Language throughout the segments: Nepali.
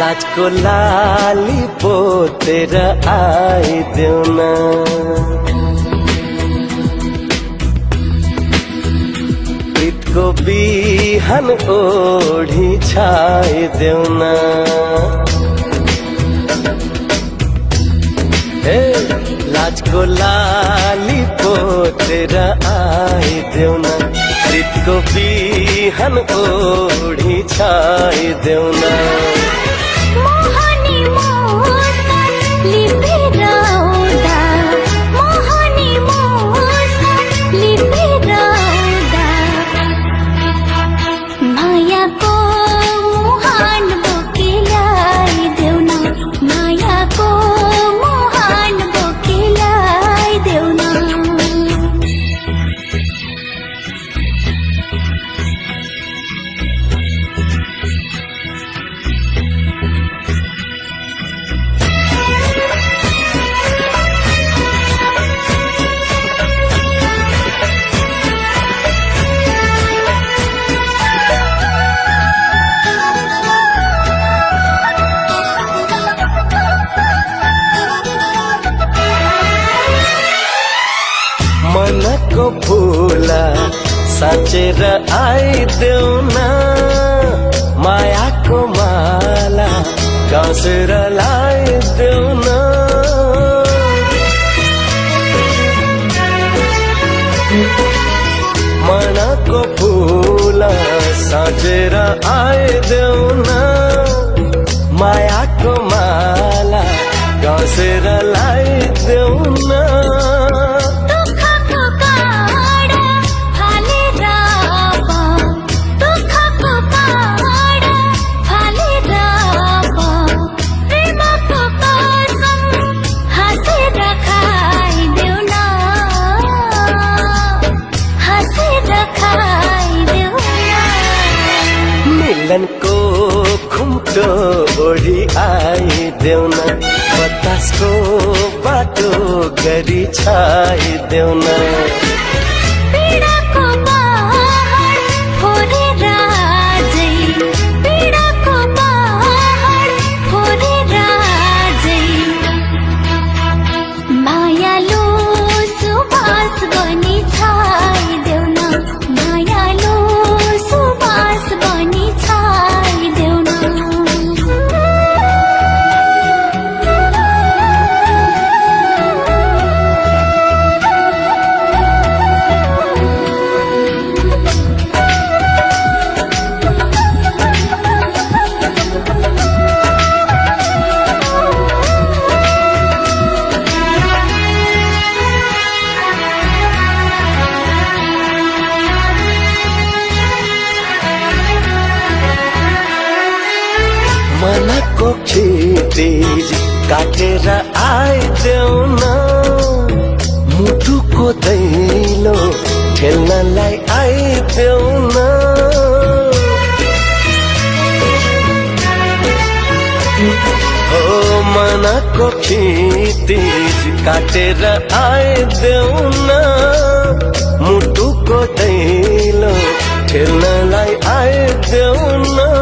लाजको लाली पोतेर आइदेऊ न प्रीतको बिहान ओढी छाइदेऊ न लाजको लाली पोतेर आइदेऊ न प्रीतको बिहान ओढी छाइदेऊ न मनको फूला साँचेर आइदेऊ न मायाको माला गाँसेर लाइदेऊ न मनको फूला साँचेर आइदेऊ न मायाको माला गाँसेर लाइदेऊ न मिलनको खुम्टो ओढी आइदेऊ न बतासको बाटो गरी छाइदेऊ न मनको क्षितिज काटेर आइदेऊ न मुटुको दैलो खेल्नलाई आइदेऊ न ओ मनको क्षितिज काटेर आइदेऊ न मुटुको दैलो खेल्नलाई आइदेऊ न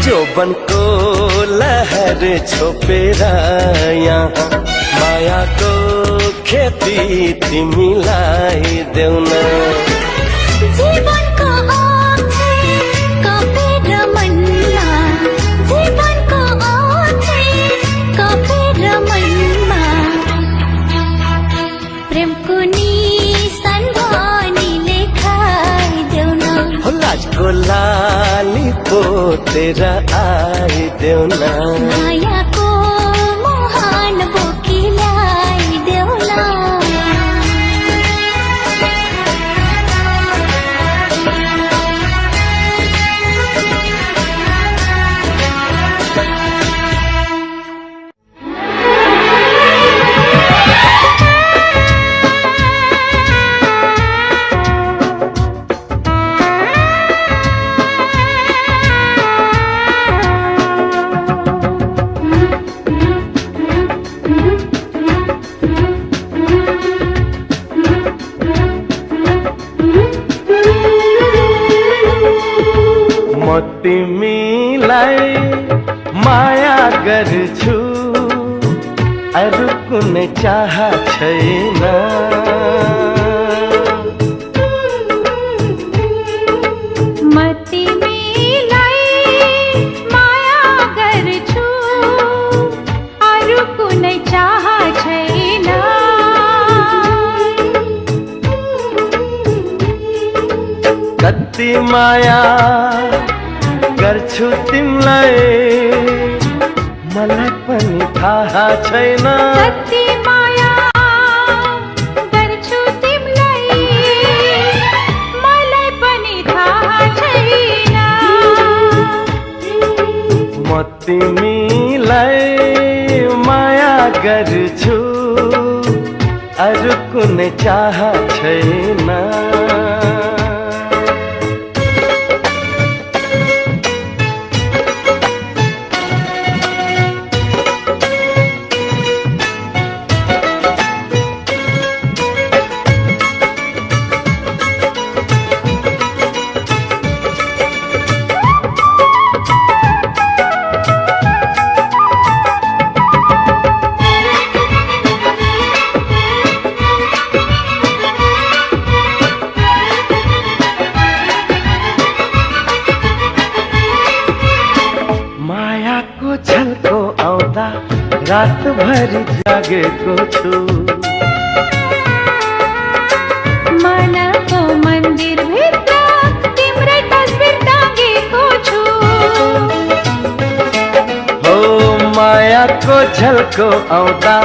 जोबनको लहर छोपेर यहाँ मायाको खेती तिमीलाई देऊ न लाजको लाली पोतेर आइदेऊ न मायाको मोहन बोकी ल्याइदेऊ न तिमीलाई माया गर्छु अरू कुनै चाह छैन म तिमीलाई माया गर्छु अरू कुनै चाह छैन कति माया गर्छु तिमीलाई मलाई पनि थाहा छैन कति माया गर्छु तिमीलाई मलाई पनि थाहा छैन म तिमीलाई माया गर्छु अरू कुनै चाह छैन मायाको झल्को आउँदा रातभरि जागेको छु मनको मन्दिरभित्र तिम्रै तस्बिर टाँगेको छु हो मायाको झल्को आउँदा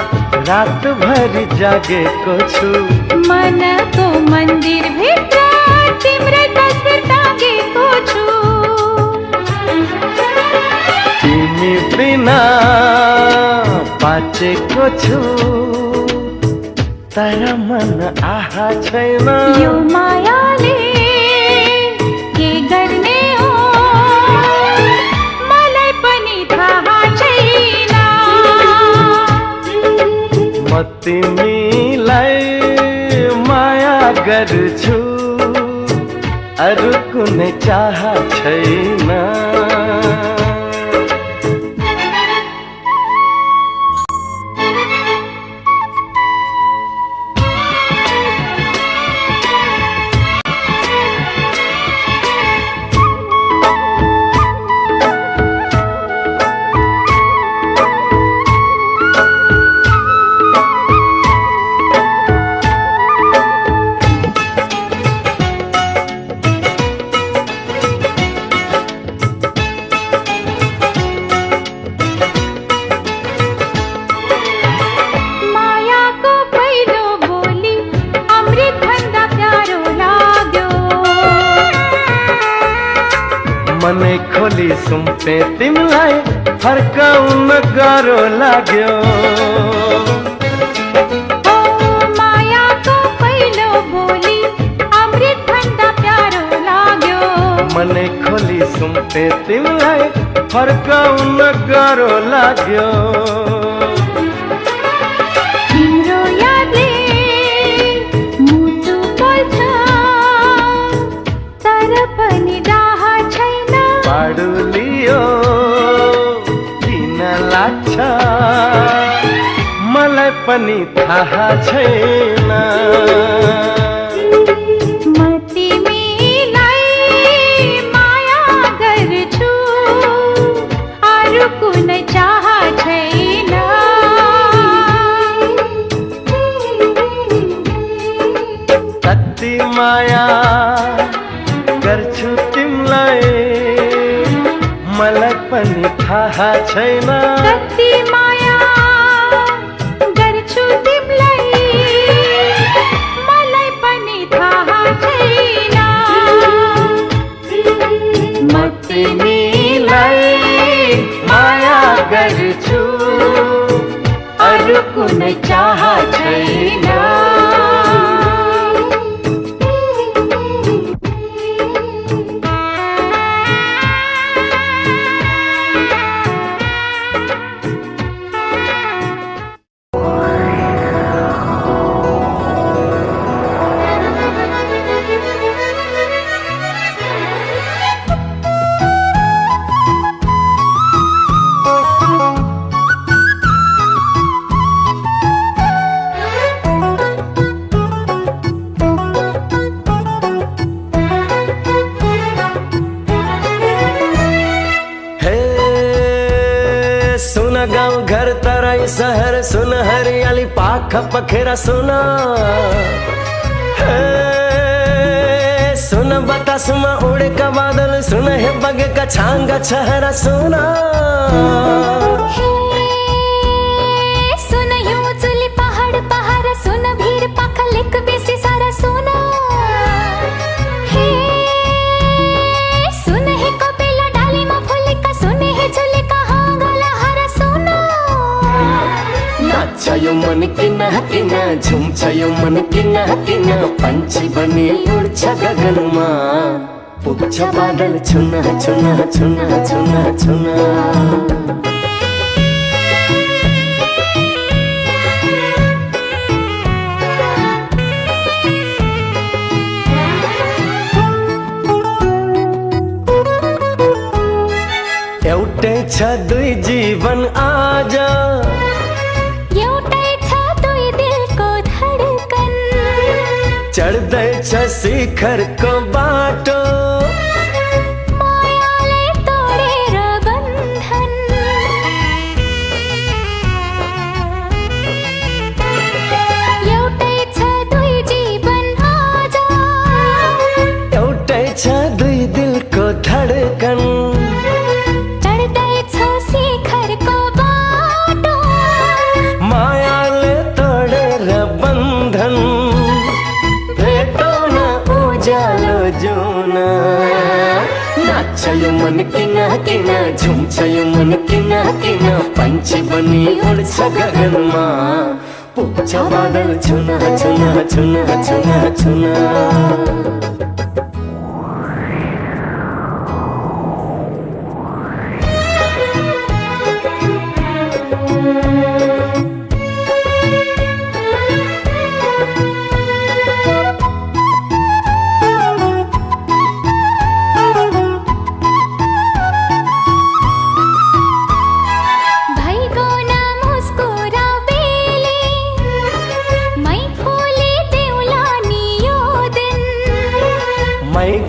रातभरि जागेको छु मनको मन्दिरभित्र तिम्रै तस्बिर टाँगेको छु तिमी बिना बाँचेको छु तर मन आहा छैन यो मायाले के गर्ने हो मलाई पनि थाहा छैन म तिमीलाई माया गर्छु अरू कुनै चाह छैन मनै खोली सुम्पे तिमीलाई फर्काउन गाह्रो लाग्यो मायाको पहिलो बोली अमृत भन्दा प्यारो लाग्यो मनै खोली सुम्पे तिमीलाई फर्काउन गाह्रो लाग्यो तिम्रो यादले मुटु पोल्छ तर पनि राह छैन पाडु लियो किन लाग्छ मलाई पनि थाहा छैन म तिमीलाई माया गर्छु अरू कुनै चाह छैन कति माया गर्छु तिमीलाई मलाई पनि थाहा छैन कति माया गर्छु तिमीलाई मलाई पनि थाहा छैन म तिमीलाई माया गर्छु अरू कुनै चाह छैन पाख पखेरा सुना सुन बतास में उड़े का बादल सुन है बगे का छांगा चेहरा सुना सुन यूं चुली पहाड़ पहाड़ सुन भीर पाखल एक बेसी सारा सुना सुन है कपिला डाली में फूले का सुन है झूले का हाँ गला हरा सुना नाचायो मन किना किना झुमचायो मन किना किना पंछी बने उड़ गगन में पुच्छ बादल छुना छुना छुना छुना छुना एउटै छ दुई जीवन आज एउटै छ दुई दिलको धडकन चढ्दै छ शिखरको बाटो मायाले तोडेर बन्धन एउटै छ दुई जीवन आज एउटै छ दुई दिलको धडकन चढ्दै छ शिखरको बाटो मायाले तोडेर बन्धन भेटौ न उज्यालो जुन नाच्यो मन किना किना झुम्छयो मन किना किना पंछी बनी उड्छ गगनमा पुग्छ बादल छुना छुना छुना छुना छुना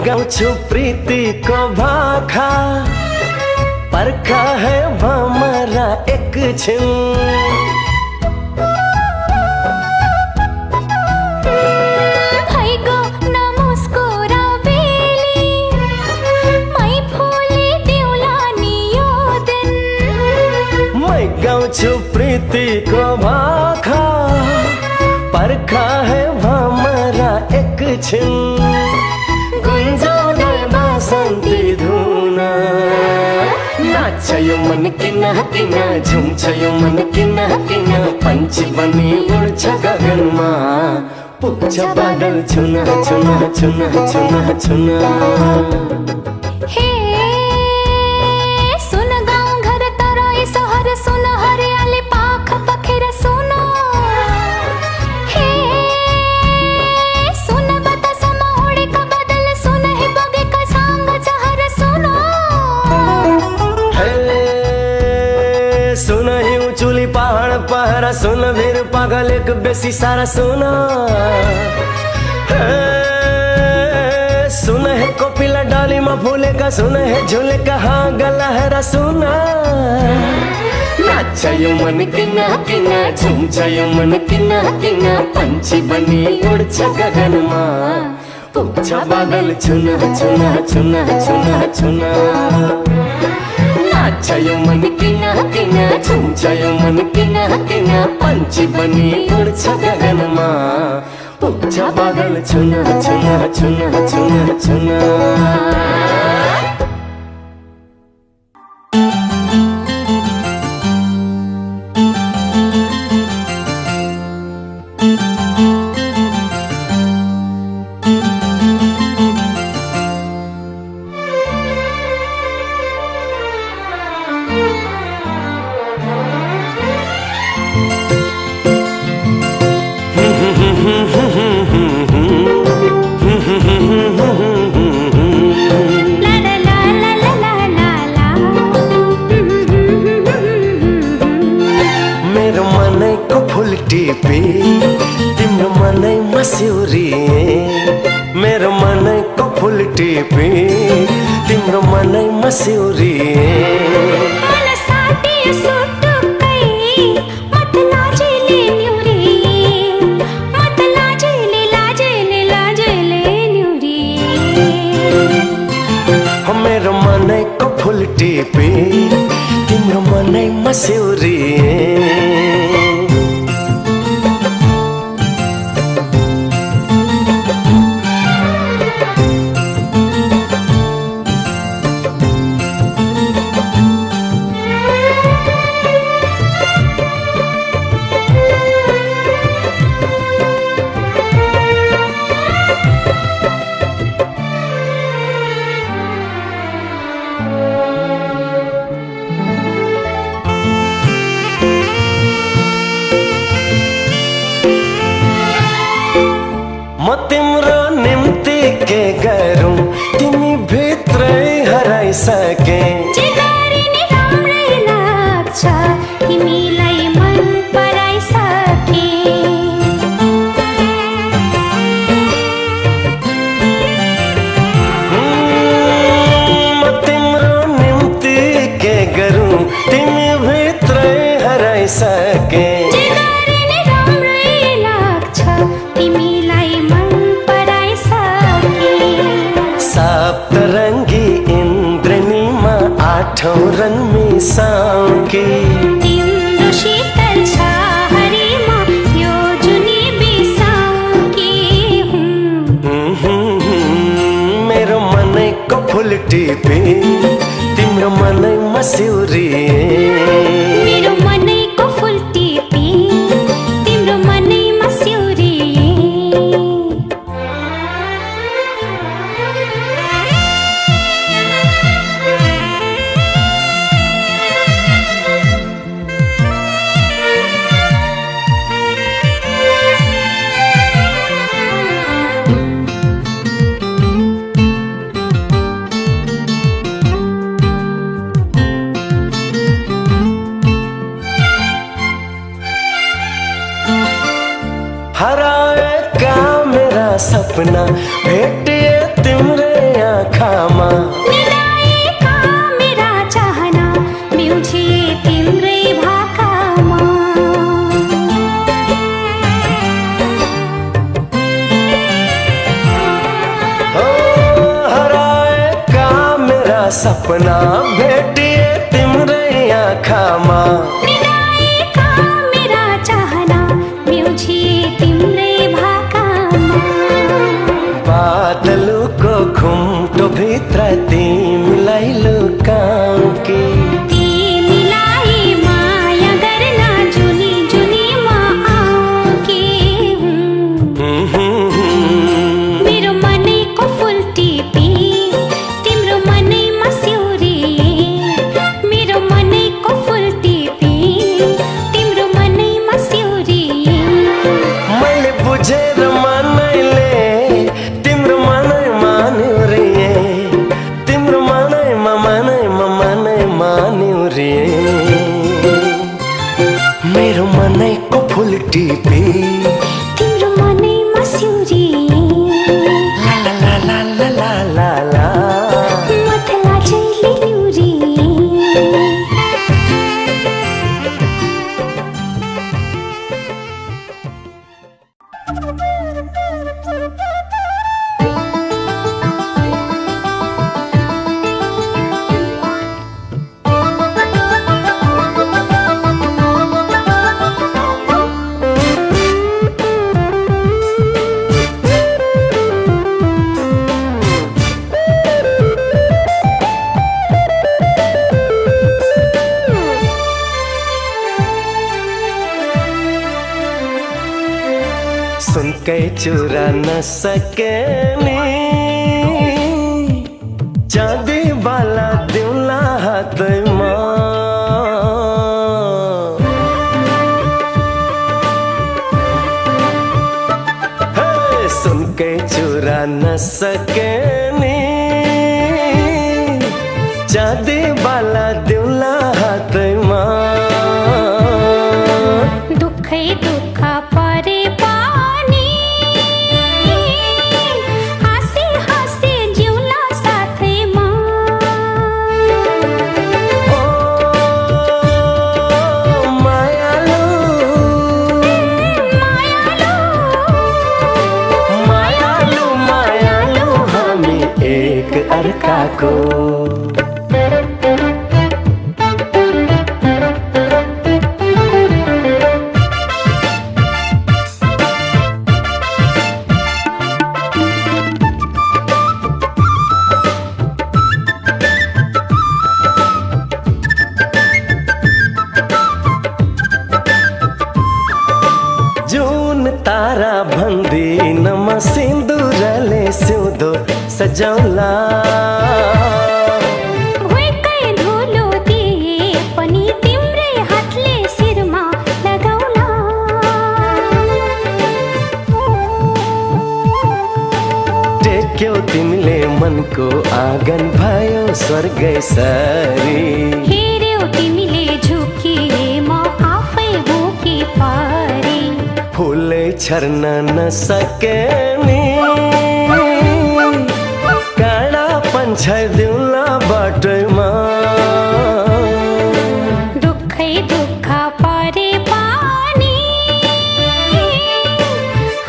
गाउँछु प्रीतिको भाखा पर्खा है भमरा एकछिन भइगो नमुस्कुरा बेली मै फुली देउला नि यो दिन मै गाउँछु प्रीतिको भाखा पर्खा है भमरा एकछिन गुन्जाउने बासन्ती धुन नाच्यो मन किना किना झुम्छयो मन किना किना पंछी बनी उड्छ गगनमा पुग्छ बादल छुना छुना छुना छुना छुना हे सुन गाउँ घर तराई सहर सुन हरियाली पाख पखेरा सुन पहरा सुन वीर पागल एक बेसी सारा सुना सुन है कोपिला डाली में फूले का सुन है झूले का हाँ गला हरा सुना नाच्यो मन किना किना झुम्छयो मन किना किना पंछी बनी उड्छ गगनमा पुग्छ बादल छुना छुना छुना छुना छुना नाच्यो मन किना किना झुम्छयो मन किना किना पंछी बनी उड्छ गगनमा पुग्छ बादल छुना छुना छुना छुना छुना टिपे तिम्रो मनैमा सिउरिए मेरो मनैको फुल टिपे तिम्रो मनैमा सिउरिए मन साथी सुटुकै मत लाजिले न्युरिए टिपे तिम्रो मनैमा स्योरिए म तिम्रो निम्ति के गरौँ तिमी भित्रै हराइसके जिगरी नि राम्रै लाग्छ तिमीलाई मन पराइसके म तिम्रो निम्ति के गरौँ तिमी भित्रै हराइसके जिगरी नि राम्रै लाग्छ तिमीलाई सप्तरङ्गी इन्द्रनीमा आठौं रङ मिसाउँकी तिम्रो शीतल छाहरीमा यो जुनी बिसाउँकी मेरो मनैको फुल टिपे तिम्रो मनैमा स्योरिए मेरो मनैको फुल टिपे तिम्रो मनैमा स्योरिए हराएका मेरा सपना भेटिए तिम्रै आँखामा मिलाएका मेरा चाहना म्युझिए तिम्रै भाकामा हो हराएका मेरा सपना भेटिए तिम्रै आँखामा मिलाएका मेरा चाहना म्युझिए तिम्रै भाकामा बादलको घुम्टो भित्र तिमीलाई लुकाउँकी तिमीलाई माया गर्न जुनी जुनीमा आउँकी मेरो मनैको फुल टिपे तिम्रो मनैमा स्योरिए मेरो मनैको फुल टिपे तिम्रो मनैमा स्योरिए मैले बुझेर मनैले तिम्रो मनै मान्युरिए तिम्रो मनैमा मान्युरिए मेरो मनैको फुल टिपे तिम्रो मनैमा स्योरिए ला ला ला ला ला ला ला मथला जैले निउरिए सुनकै चुरा नसके नि चाँदी बाला दिउला हातैमा सुनकै चुरा नसके नि चाँदी बाला दिउला हातैमा दुखै दुःख परे पानी हाँसी हाँसी जिउला साथैमा ओ मायालु मायालु मायालु मायालु हामी एक अर्काको माला भन्दी नमा सिन्दुरले सिउँदो सजाउला भुइँकै धुलो दिए पनि तिम्रै हातले शिरमा लगाउला टेक्यौ तिमीले मनको आँगन भयो स्वर्गै सरी हेर्यौ तिमीले झुकिए म आफै हो कि परी फुलै छर्न नसके नि काँडा पन्छाइदिउँला बाटैमा दुःखै दुःख परे पानी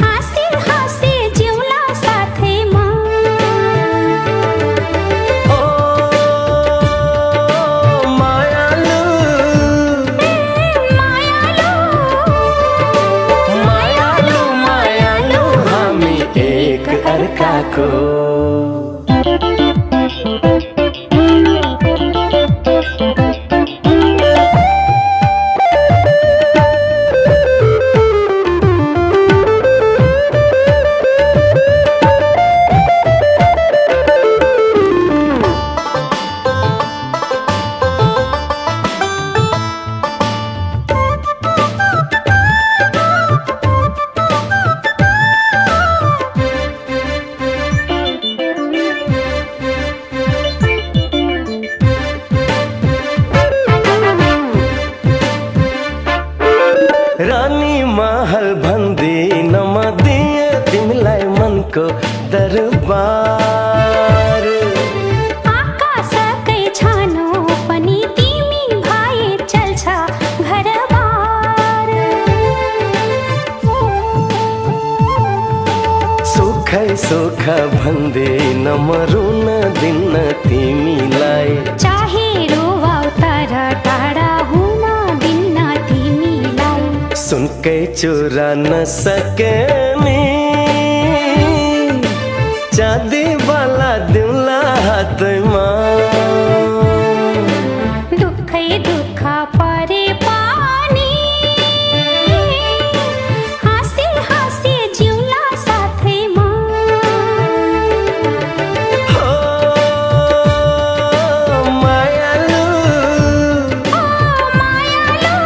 हाँसी हाँसी जिउला साथैमा ओ मायालु मायालु मायालु मायालु हामी एक अर्काको रानी महल भन्दी नमदिए तिमीलाई मनको दरबार आकाशकै छानो पनि तिमी भए चल्छ घरबार सुखै सुख भन्दी नमरुन दिन्न तिमीलाई चाहे रोवाउ तर टाढा हुन दिन्न तिमीलाई सुनकै चुरा नसके नि चाँदी बाला दिउँला हातैमा दुःखै दुःख परे पानी हाँसी हाँसी जिउला साथैमा हो मायालु मायालु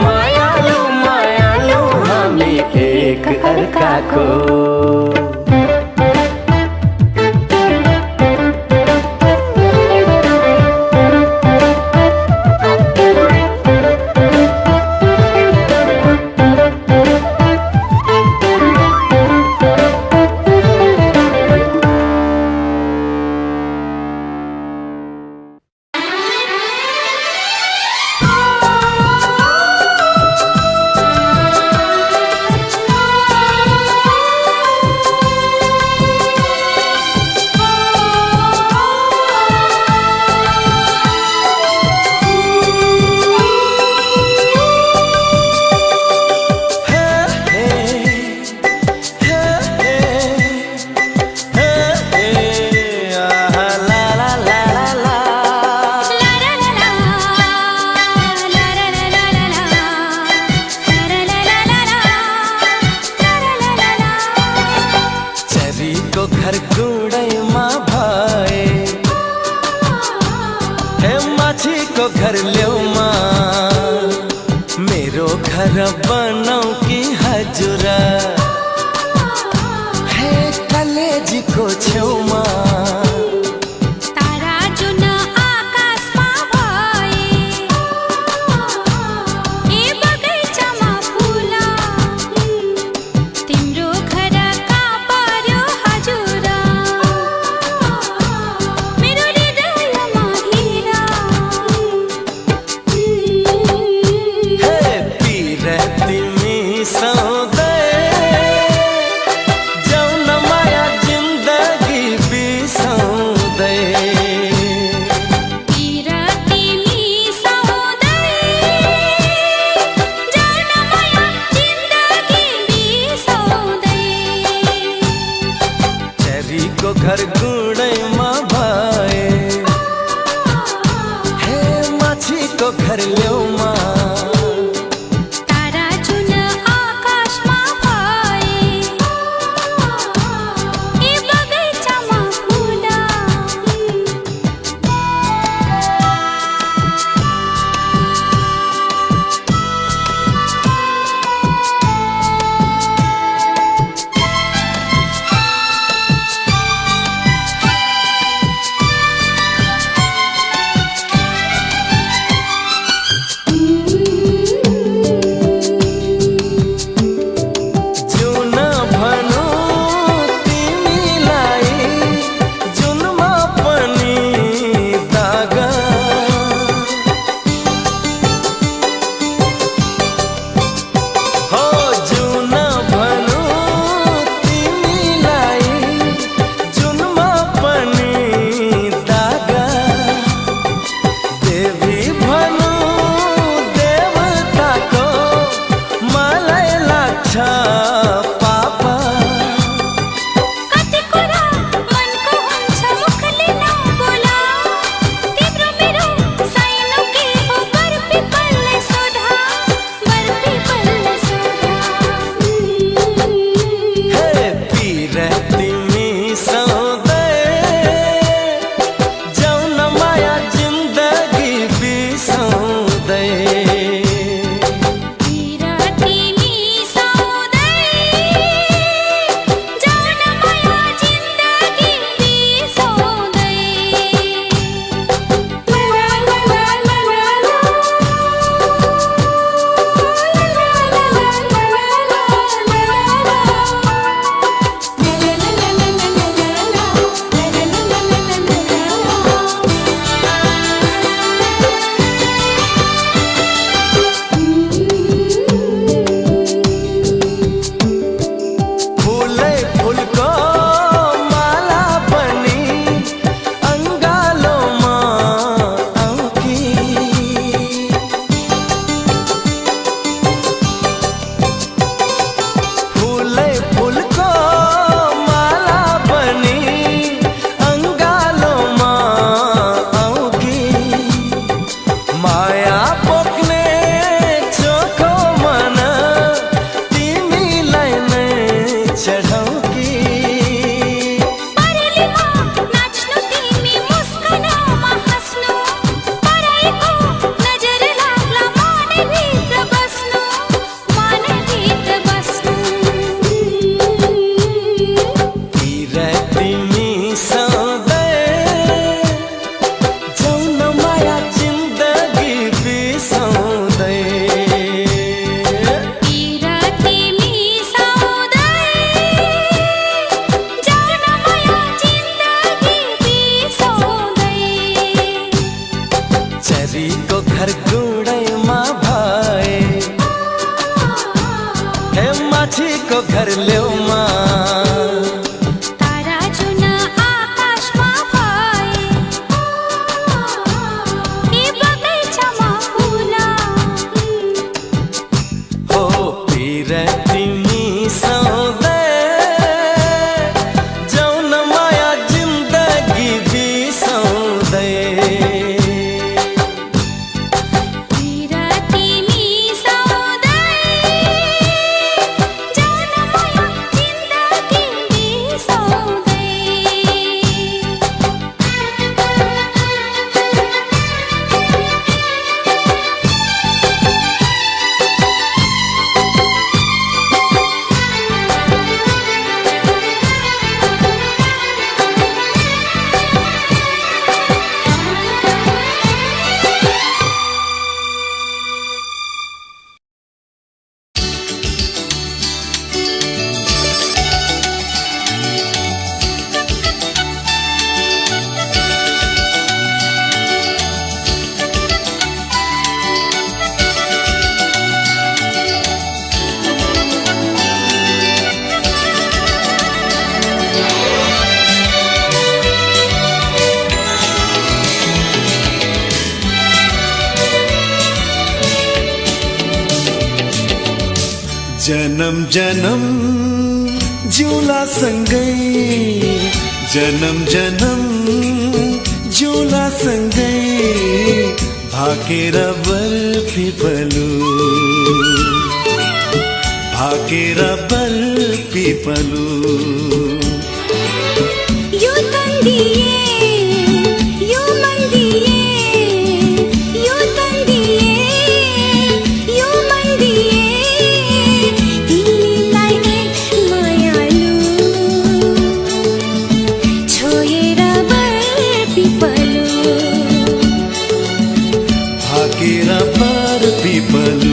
मायालु मायालु हामी एक अर्काको को घर ल्याउमा तारा जुन आकाशमा भए ए बगैँचामा फुल हो पिर तिमी सधैँ जाऊ न माया जिन्दगी बिसाउँदै जन्म जन्म जिउला सँगै जन्म जन्म जिउला सँगै भाकेर बर्फी पलु भाकेर बर्फी पलु यो तन्दिए यो मन्दिए यो तन्दिए यो मन्दिए तिमीलाई एक मायालु छोएर बर्फी पलु भाकेर बर्फी पलु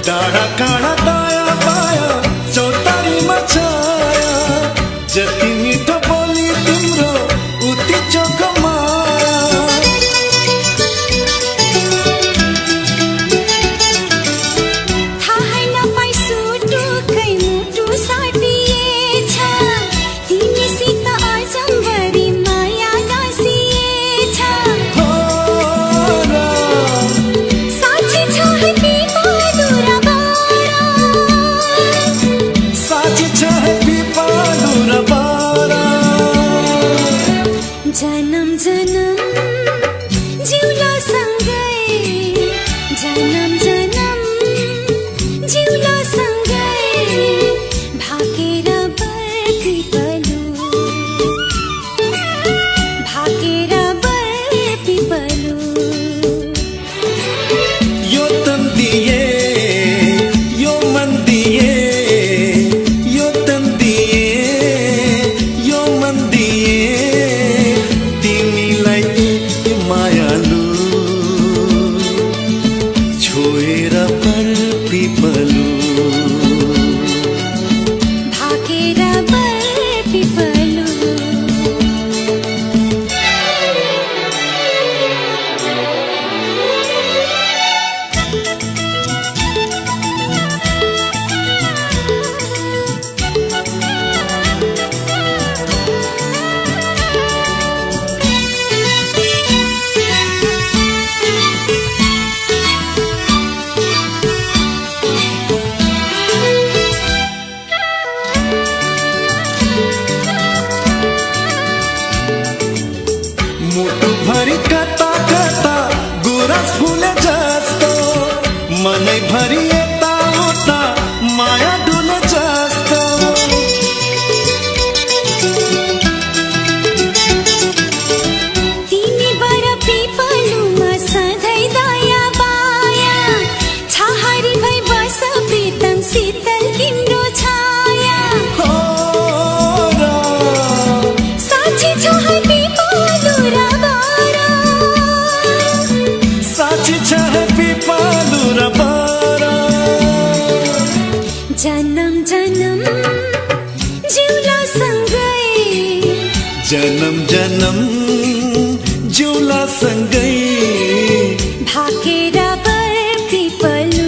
डाँडा काँडा दायाँ बायाँ चौतारीमा छाया जति मिठो बोली तिम्रो उति चोखो माया थाहै नपाई सुटुकै मुटु साटिएछ तिमीसित अजम्बरी माया गाँसिएछ हो र साँच्ची छ है ती मधुर गाना जन्म जन्म जुला सँगै भाकेर बर पिपलु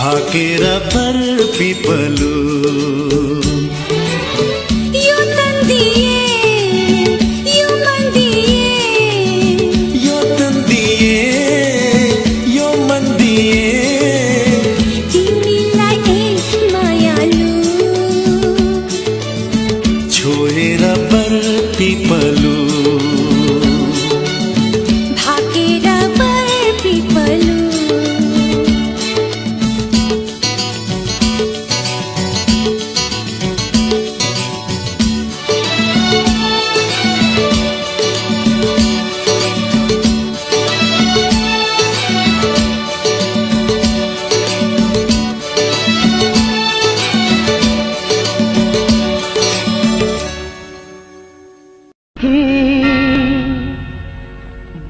भाकेर बर पिपलु यो तन दिए यो मन दिए यो तन दिए यो मन दिए तिमीलाई एक मायालु छोएर बर पिपलु भाकेर बर पिपलु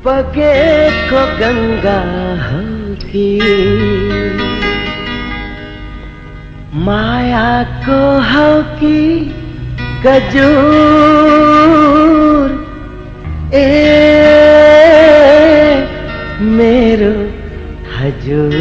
बगेको गंगा हो कि मायाको हो कि गजुर ए मेरो हजुर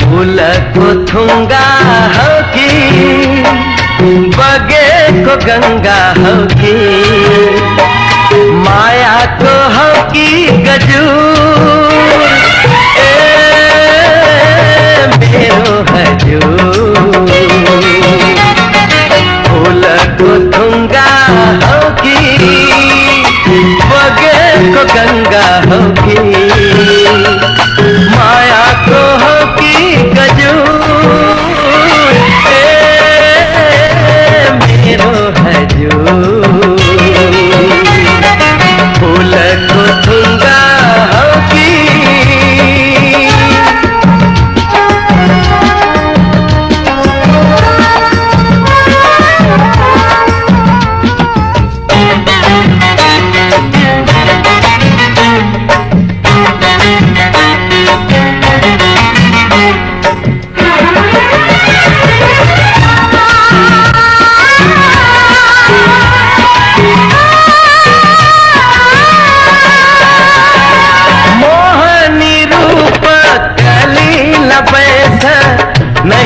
फूलको थुङ्गा हो कि बगेको गंगा हो कि मायाको हो कि गजुर ए मेरो हजुर फूलको थुङ्गा हो कि बगेको गंगा हो कि मायाको हो कि गजुर ए मेरो हजुर फूलको थुङ्गा हो कि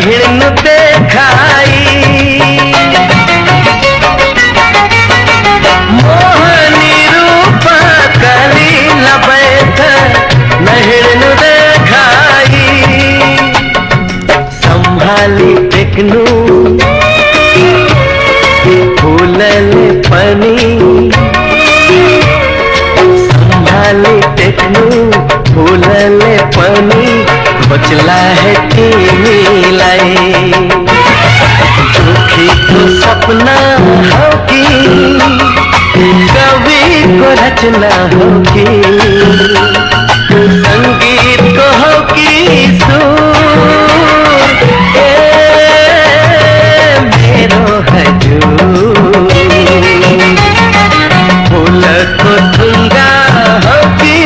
हिँड्नु देखाई मोहनी रूप कलिला बैठ हिँड्नु देखाई सम्हाली टेक्नु फुलले पनि सम्हाली टेक्नु फुलले पनि खोज्ला है तिमीलाई दुखीको सपना हो कि कविको रचना हो कि संगीतको हो कि सुर ए मेरो हजुर फूलको थुङ्गा हो कि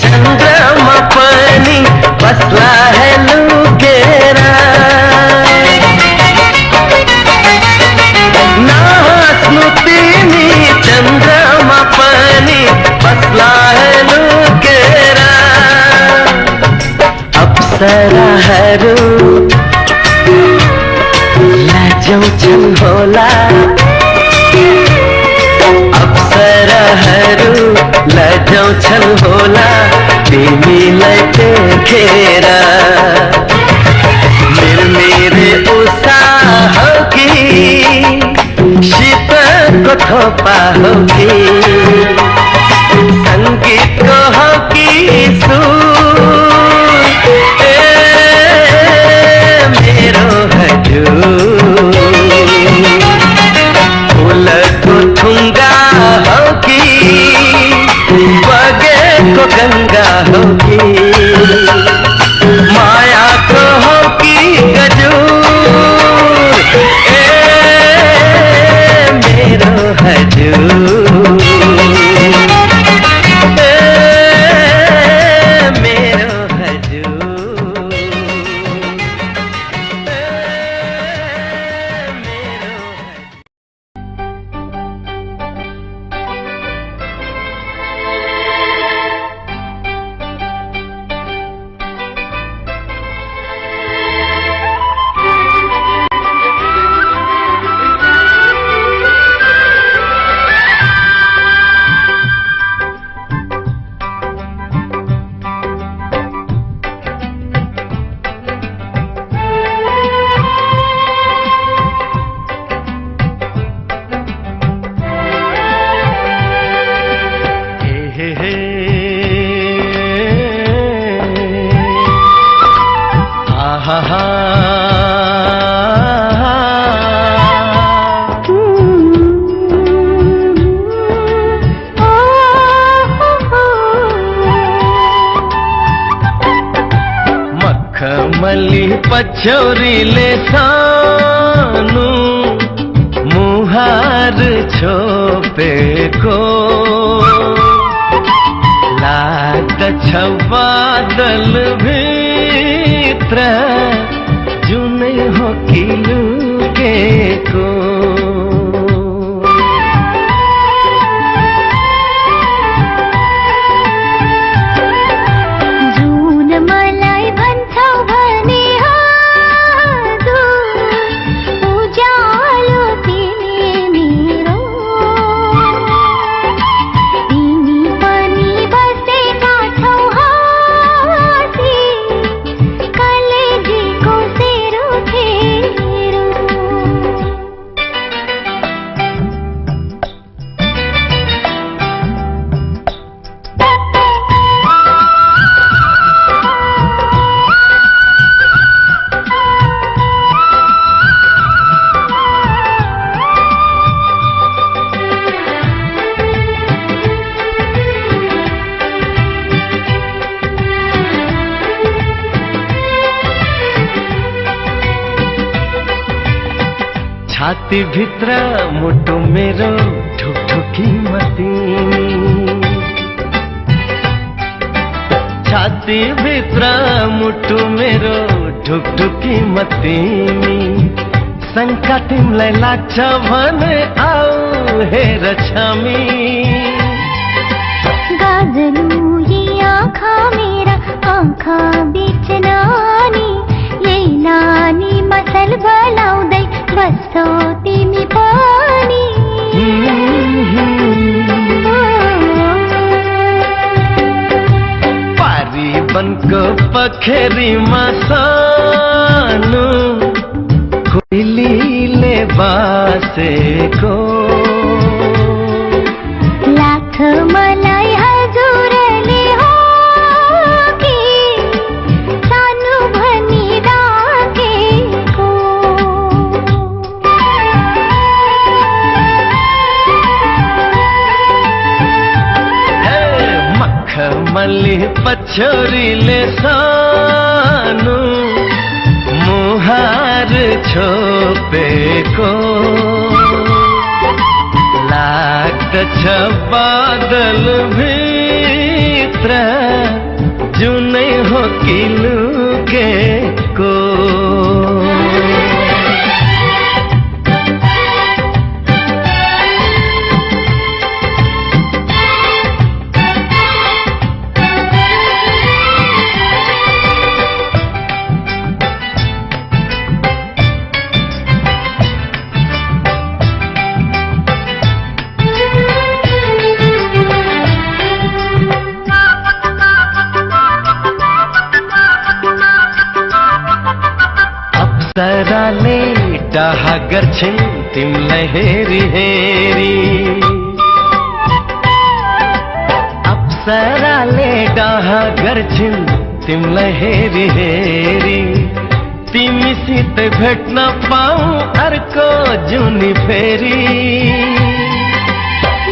चन्द्रमा पनि बस्ला है लुकेर नहाँस्नु तिमी चन्द्रमा पनि बस्ला है लुकेर अप्सराहरू लजाउँछन् होला हरू लजौ छन् होला तिमीलाई देखेर मेरे उत्साह की शीतको थोपा हो कि संगीतको हो कि सुर मेरो हजुर फुलको थुङ्गा हो कि बगेको गङ्गा हो कि मायाको हो कि गजुर मेरो हजुर मेरो हजुर मेरो मखमली पछौरीले सानो मुहार छोपेको लाग्दछ बादल भित्र जुनै हो कि लुकेको छाती भित्र मुटु मेरो ढुकढुकी मतिनी छाती भित्र मुटु मेरो ढुकढुकी मतिनी शङ्का तिमीलाई लाग्छ भने आऊ हेर छमी गाजलु ये आँखा मेरा आँखा बीच नानी यही नानी मसल बलाउँदै बस्छौ तिमी पनि पारी बनको पखेरीमा सानो कोइलीले बासेको लाग्छ मलाई हजुरले हो कि सानो भनी राखेको मखमली पछौरीले सानो मुहार छोपेको लाग्दछ बादल भित्र जुनै हो कि लुकेको अप्सराले डाहा गर्छिन् तिमलाई हेरी हेरी अप्सराले डाहा गर्छिन् तिमलाई हेरी हेरी तिमीसित भेट्न पाऊँ अर्को जुनी फेरि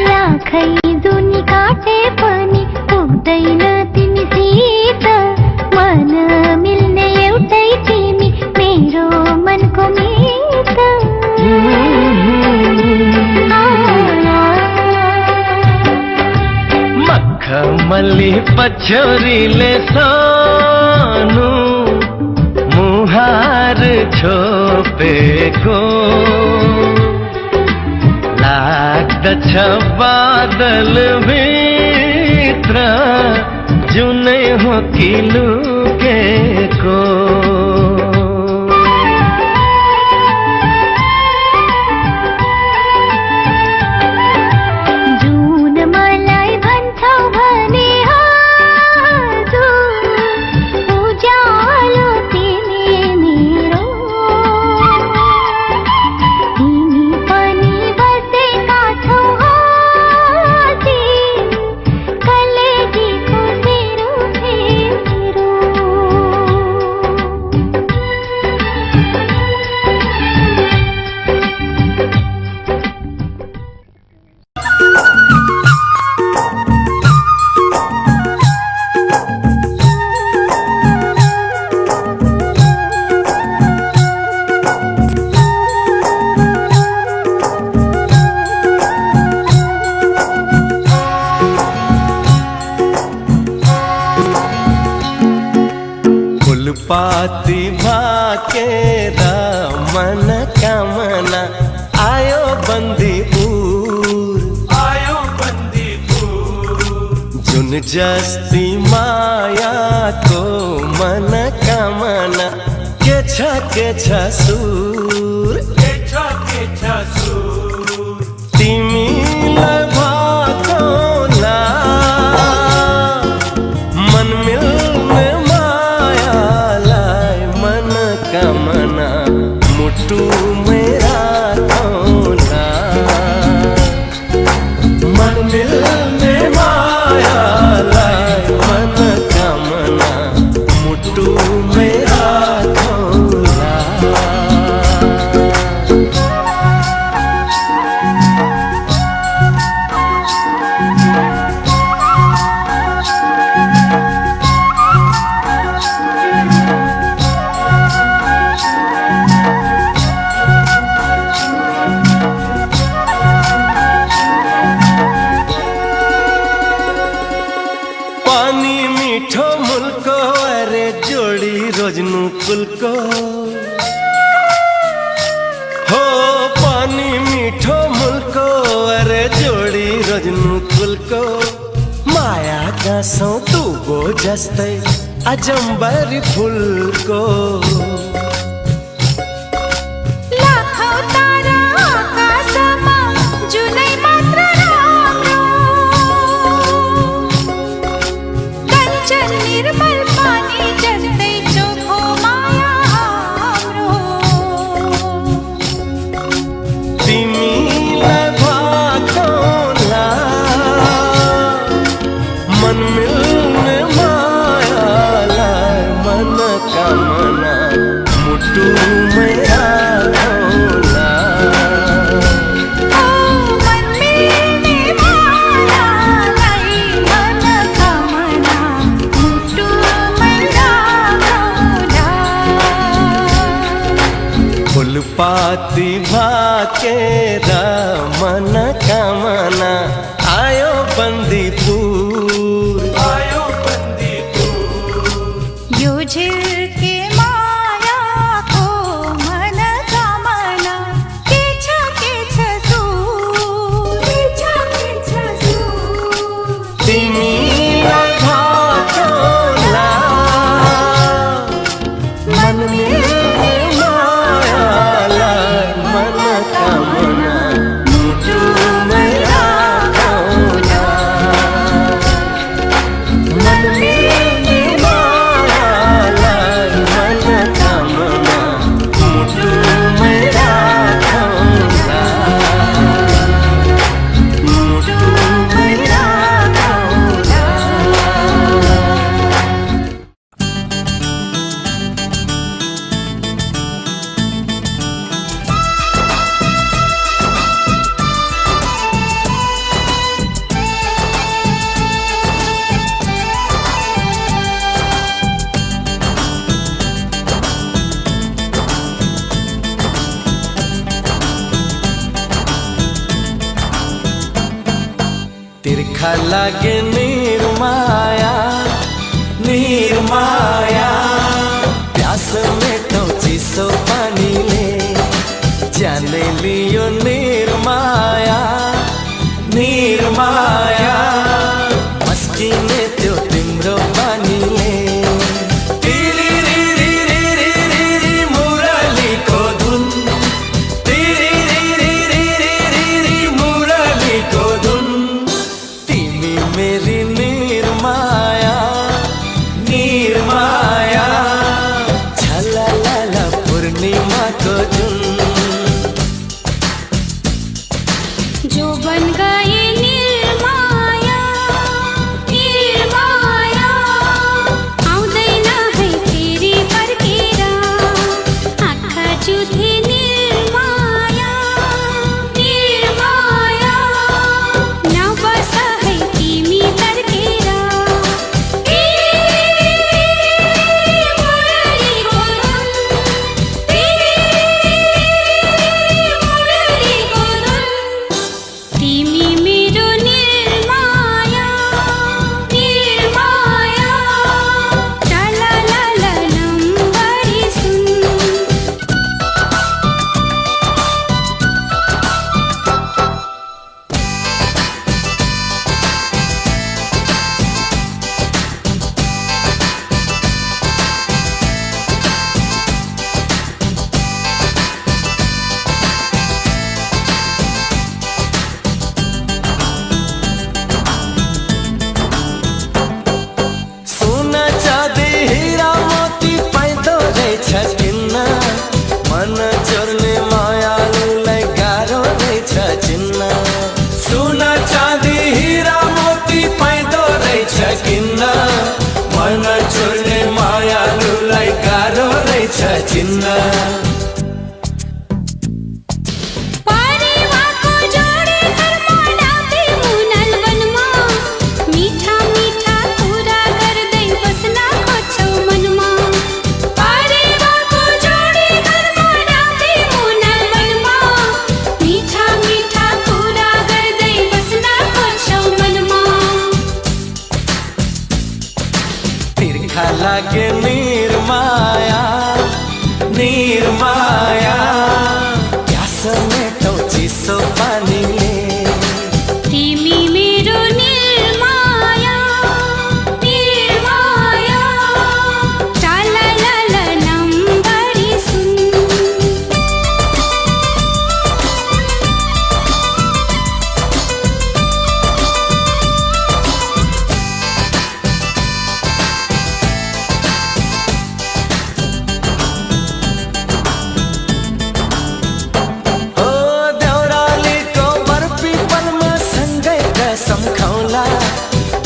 लाखै जुनी काटे पनि पुग्दैन तिमीसित मन मिल्ने एउटै तिमी मेरो मनको मित मखमली पछौरीले सानो मुहार छोपेको लाग्दछ बादल भित्र जुनै हो कि लुकेको पाती भाकेर मन कामना आयो बन्दीपुर जुन जस्ती मायाको मन कामना के छ सुर तिमीलाई भाकोला मन मिल्ने कामना मुटु मेरा कौना मन मिलने मायालाई मन कामना मुटु मेरा कौना रोज्नु पुलको हो पानी मीठो मुल्को अरे जोडी रोज्नु पुलको माया गाँसौ तुबो जस्तै अजम्बरी फुलको पाती भाकेर मन कामना आयो बन्दीपुर यो झिल्के मायाको मन कामना के छ तिमीलाई भाकोला मन मिल्ने मायालाई मन कामना मुटु मेरा कौना मन मिल्ने मायालाई मन कामना तिर्खा लागे निर्माया निर्माया प्यास मेटो चिसो पानीले जाने लियो निर्माया निर्माया मस्किने त्यो तिम्रो पानीले मुरलीको धुन मुरलीको धुन तिमी मेरी निर्माया निर्माया छलाला पूर्णिमाको जुन जो बन गए निर्माया निर्माया आउँदैन है फेरि फर्केर आँखा जुधे निर्माया निर्माया नबस है तिमी तर्केर मुरलीको धुन मुरलीको धुन तिमी मेरो निर्माया निर्माया टललल नम्बरी सुन सोना चाँदी हीरा मोती पाइदो रहेछ किन्न मन चोर्ने मायालुलाई गाह्रो रहेछ चिन्न सोना चाँदी हीरा मोती पाइदो रहेछ किन्न मन चोर्ने मायालुलाई गाह्रो रहेछ चिन्न परिवारको जोडी घरमा डाके मुनाल वनमा मिठा मिठा कुरा गर्दै बस्न खोज्छौ मनमा परिवारको जोडी घरमा डाके मुनाल वनमा मिठा मिठा कुरा गर्दै बस्न खोज्छौ मनमा तिर्खा लागे निर्माया निर्माया प्यास मेटो चिसो पानीले तिमी मेरो निर्माया निर्माया टललल नम्बरी सुन ओ देउरालीको बरपीपलमा सँगै कसम खाउला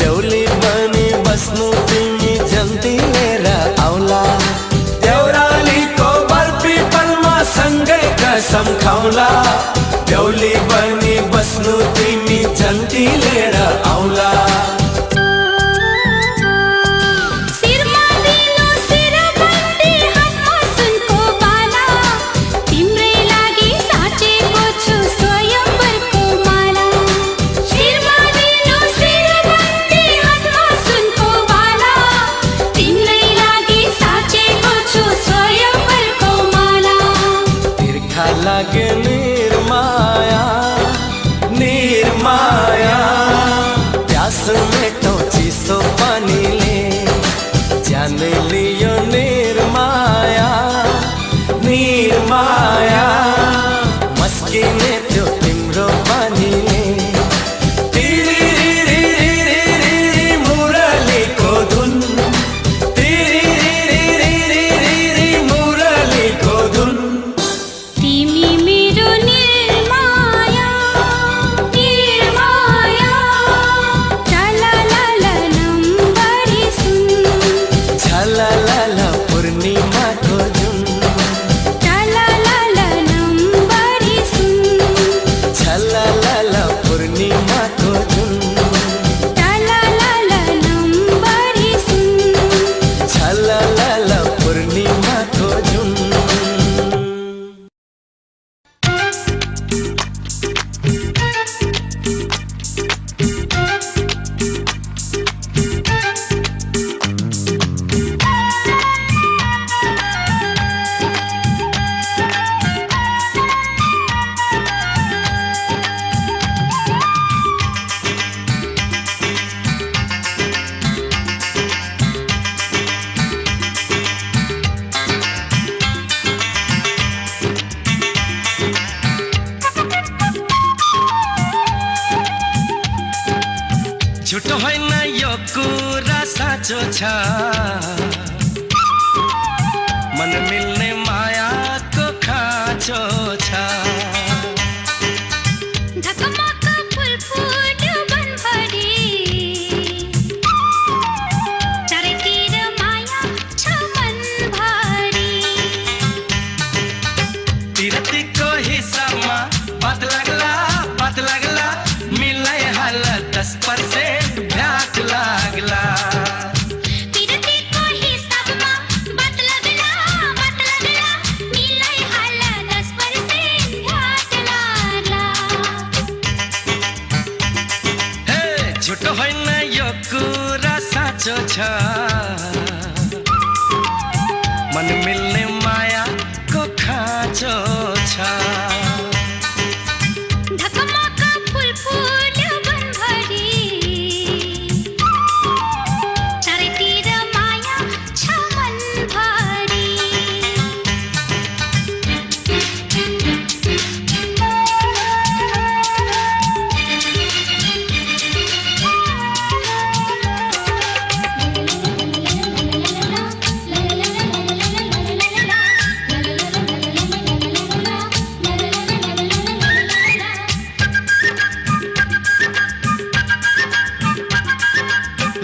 देउली बनी बस्नु तिमी जल्दी लिएर आउला देउरालीको बरपीपलमा सँगै कसम खाउला देउली बनी बस्नु तिमी जल्दी लिएर आउला शिरमा दिलो शिरबन्दी हातमा सुनको बाला तिम्रै लागि साचेको छु स्वयंवरको माला शिरमा दिलो शिरबन्दी हातमा सुनको बाला तिम्रै लागि साचेको छु स्वयंवरको माला तिर्खा लागे निर्माया निर्माया झुटो होइन यो कुरा साँचो छ मन मिल्ने मायाको खाँचो छ ढकमक फुल फुट्यो वनभरि चारैतिर माया छ मनभरि तिरतीको हिसाबमा बात लाग्ला मिलाई हाल 10% भ्याट लाग्ला तिरतीको हिसाबमा बात लाग्ला मिलाई हाल 10% घाट लाग्ला हे झुटो होइन यो कुरा साँचो छ मन मिल्ने मायाको खाँचो छ ढकमक फुल फुट्यो वनभरि चारैतिर माया छ मनभरि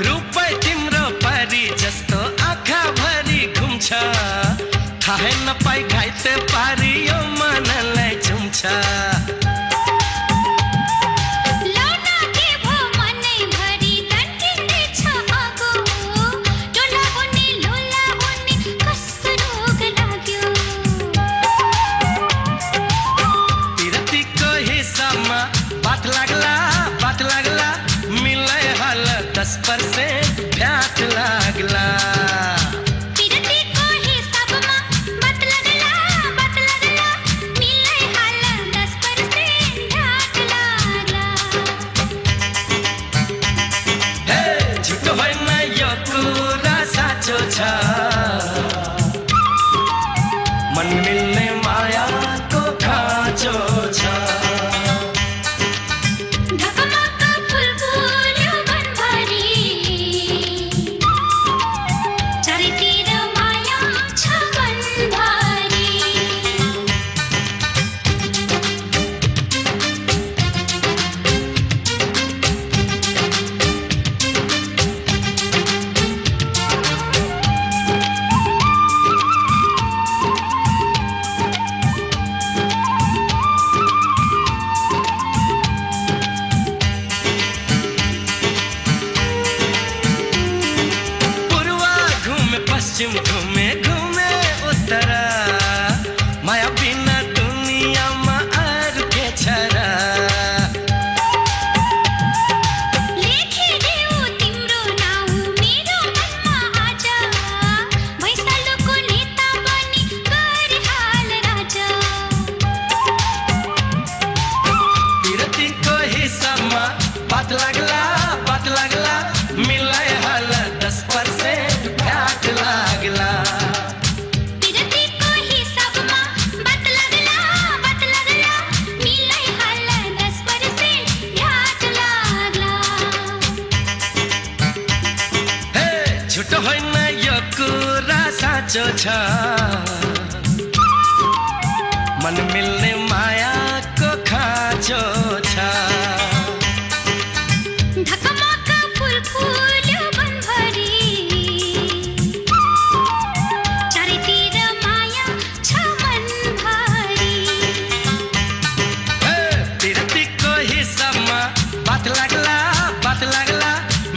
रूपै तिम्रो परी जस्तो आँखाभरि घुम्छ थाहै नपाई घाइते पारी यो मनलाई झुम्छ लौना के भो मनैभरि तन्किँदैछ आगो डोला हुने लोला हुने कस्तो रोग लाग्यो तिरतीको हिसाबमा बात लाग्ला मिलाई हाल 10% भ्याट लाग्ला तिरतीको हिसाबमा बात लाग्ला मिलाई हाल 10% घाट लाग्ला हे झुटो होइन यो कुरा साँचो छ मन मिल्ने मायाको खाँचो छ ढकमक फुल फुट्यो वनभरि चारैतिर माया छ मनभरि पूर्व घुमे पश्चिम घुमे उत्तर माया बिना दुनियाँमा अरू के छ र लेखिदेऊ तिम्रो नाउँ मेरो मनमा आज भैँसालोको नेता बनी गरिहाल राजा तिरतीको हिसाबमा बात लाग्ला मिलाई हाल 10% भ्याट लाग्ला तिरतीको हिसाबमा बात लाग्ला मिलाई हाल 10% घाट लाग्ला हे झुटो होइन यो कुरा साँचो छ मन मिल्ने मायाको खाँचो छ ढकमक फुल फुट्यो वनभरि चारैतिर माया छ मनभरि हे तिरतीको हिसाबमा बात लाग्ला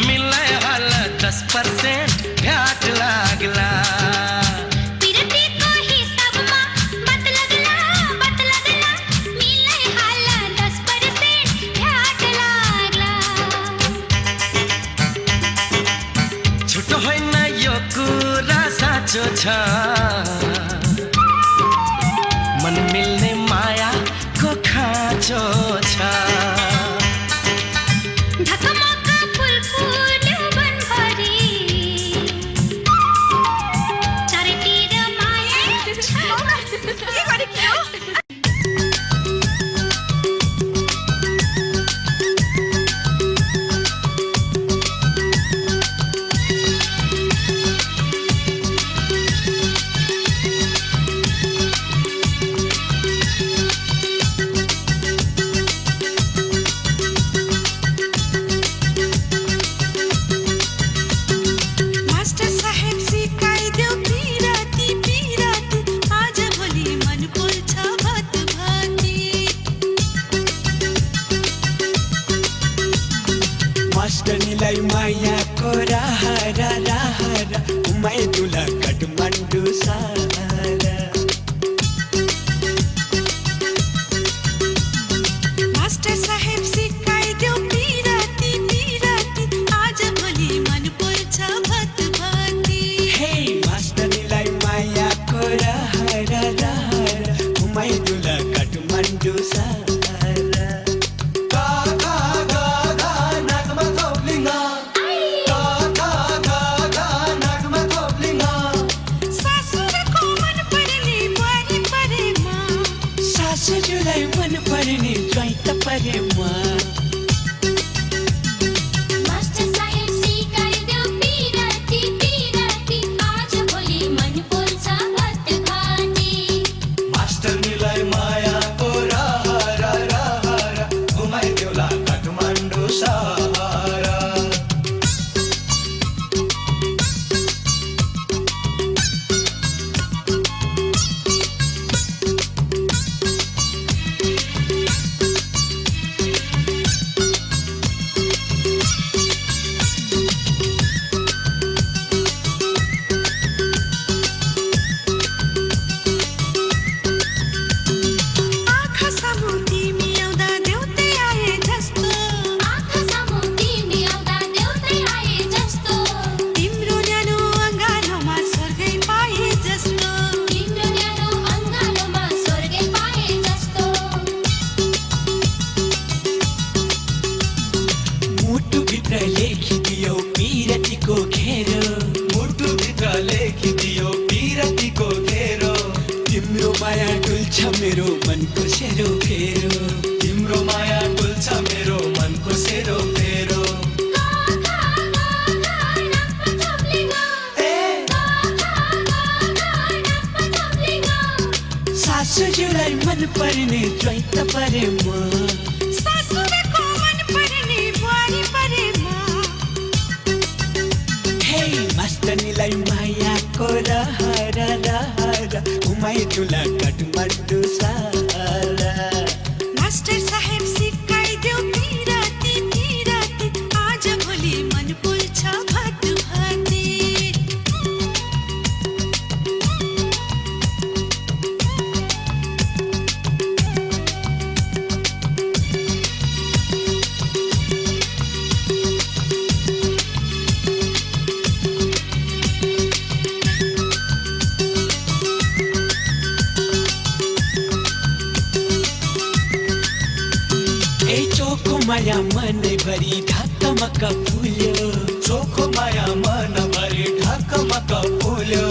मिलाई हाल 10% भ्याट लाग्ला तिरतीको हिसाबमा बात लाग्ला मिलाई हाल 10% घाट लाग्ला झुटो होइन यो कुरा साँचो छ मन मिल्ने मायाको खाँचो छ ढकमक फुल फुट्यो वनभरि चारैतिर माया छ सासुजुलाई मन पर्ने ज्वाइँ त परेमा मास्टर साहेब सिकाइदेऊ पिराती पिराती आज भोलि मन पोल्छ भात खाने मास्टरनीलाई मायाको रहर रहर घुमाइदेऊला काठमाडौँ सहर मेरो मनको सेरो फेरो तिम्रो माया डुल्छ मेरो मनको सेरो फेरो सासुजुलाई मन पर्ने ज्वाइँ त परेमा सासूको मन पर्ने बुहारी परेमा हे मास्टरनीलाई मायाको रहर रहर घुमाइदेऊला काठमाडौँ सहर मास्टर साहेब सिकाइदेऊ पिराती पिराती आज भोलि मन पोल्छ भात भाते माया मनभरि ढकमक फुल्यो चोखो माया मनभरि ढकमक फुल्यो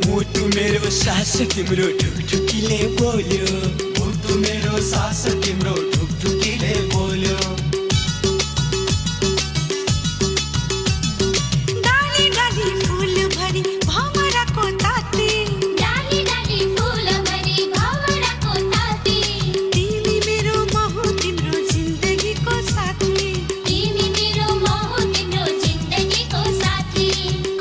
मुटु मेरो सास तिम्रो ढुकढुकीले बोल्यो मुटु मेरो सास तिम्रो ढुकढुकीले बोल्यो डाली डाली फूल भरी भमराको ताती डाली डाली फूल भरी भमराको ताती तिमी मेरो महु तिम्रो जिन्दगीको साथी तिमी मेरो महु तिम्रो जिन्दगीको साथी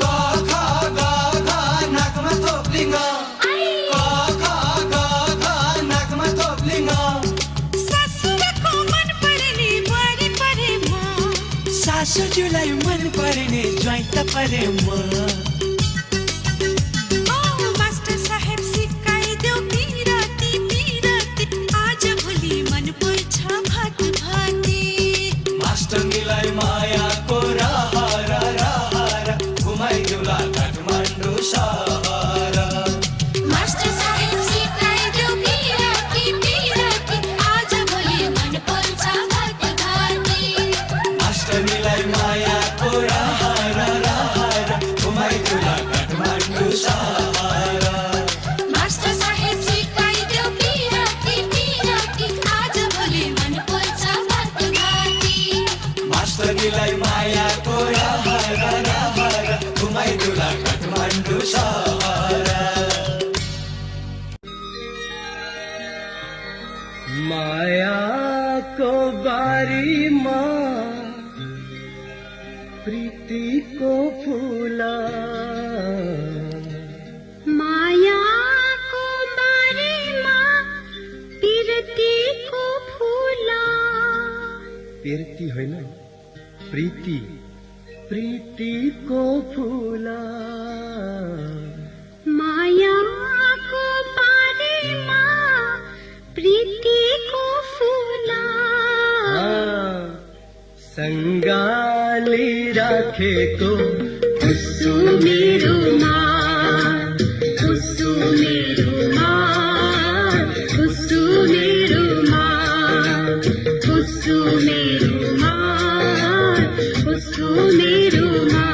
क ख ग घ नाकमा थोप्लिङ क ख ग घ नाकमा थोप्लिङ सासूको मन पर्ने बुहारी परेमा सासुजुलाई मन पर्ने ज्वाइँ त परेमा मास्टर साहेब सिकाइदेऊ पिराती पिराती आज भोलि मन पोल्छ भात भाते मास्टरनीलाई मायाको रहर रहर घुमाइदेऊला काठमाडौँ सहर मास्टर साहेब सिकाइदेऊ पिराती पिराती आज भोलि मन पोल्छ भात खाने मास्टरनीलाई मायाको रहर रहर घुमाइदेऊला काठमाडौँ सहर मास्टर साहेब सिकाइदेऊ पिराती पिराती आज भोलि मन पोल्छ भात खाने मास्टरनीलाई मायाको रहर रहर घुमाइदेऊला काठमाडौँ सहर मायाको बारीमा प्रीतिको फुला मायाको बारेमा पिरतीको फुला प्रीति होइन प्रीति प्रीतिको फुला मायाको बारेमा प्रीतिको फुला सङ्गाली राखेको उसु मेरोमा उसु मेरोमा उसु मेरोमा उसु मेरोमा उसु मेरोमा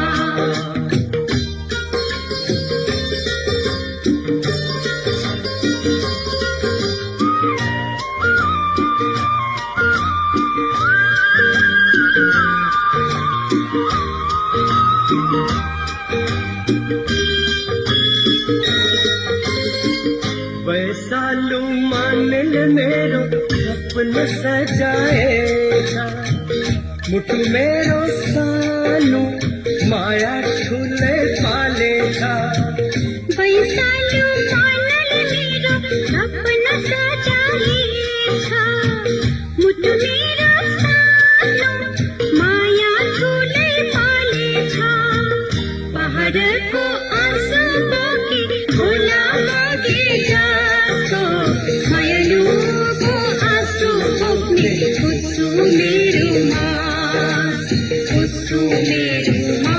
सालू मान ले मेरो सपन सजाएगा मुटु मेरो सालू माया ठुले पालेगा बैसालु मानल मेरो सपना सजाएछा मुटु मेरो सानो माया ठुलै पालेछा पहाडको आँसु बोकी खोला लगे जस्तो मायालुको आँसु बोक्ने खुसु मेरोमा खुसु मेरोमा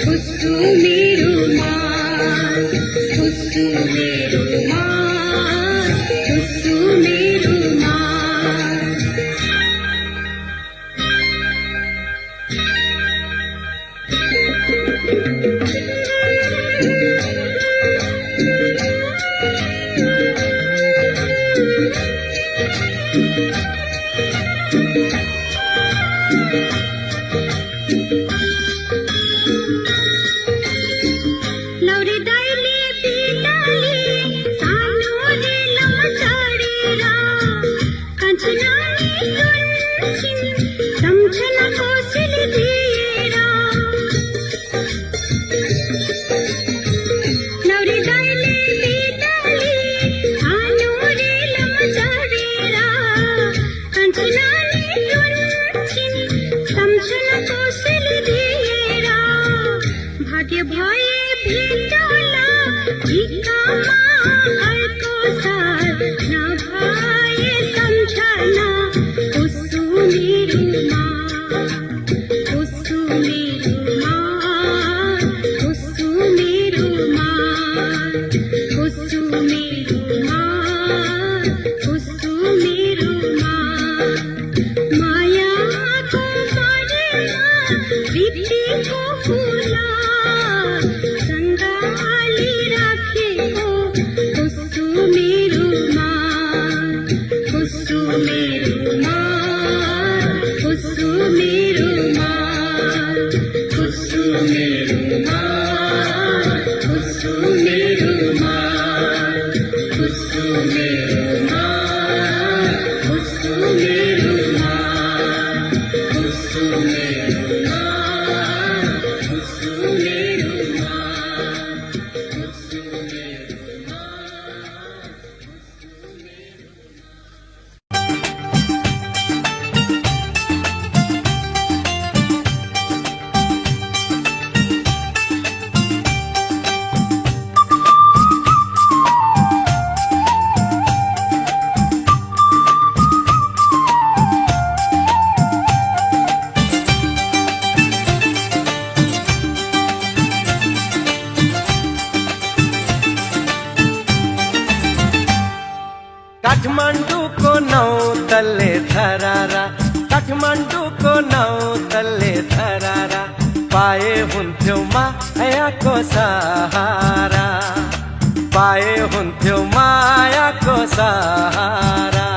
खुसु मेरोमा खुसु मेरोमा खुसु मेरोमा लौरी दाइले बिलाले सानो रेलमा चढेर कञ्चनाले सुन्छिन् सम्झना कोसिल दिएर लौरी दाइले बिलाले सानो रेलमा चढेर कञ्चनाले सुन्छिन् सम्झना कोसिल दिएर भाग्य भए भेटला झिकामा अर्को साथ नभए सम्झना खुसु मेरोमा खुसु मेरोमा खुसु मेरोमा खुसु मेरोमा खुसु मेरोमा मायाको बारेमा प्रीतिको फुला सँगाली राखेको खुसु मेरोमा खुसु मेरोमा खुसु मेरोमा खुसु मेरोमा खुसु मेरोमा खुसु मेरोमा खुसु मेरोमा खुसु मेरोमा खुसु मेरोमा खुसु मेरोमा काठमाडौँको 9 तल्ले धरारा काठमाडौँको 9 तल्ले धरारा पाए हुन्थ्यो मायाको सहारा पाए हुन्थ्यो मायाको सहारा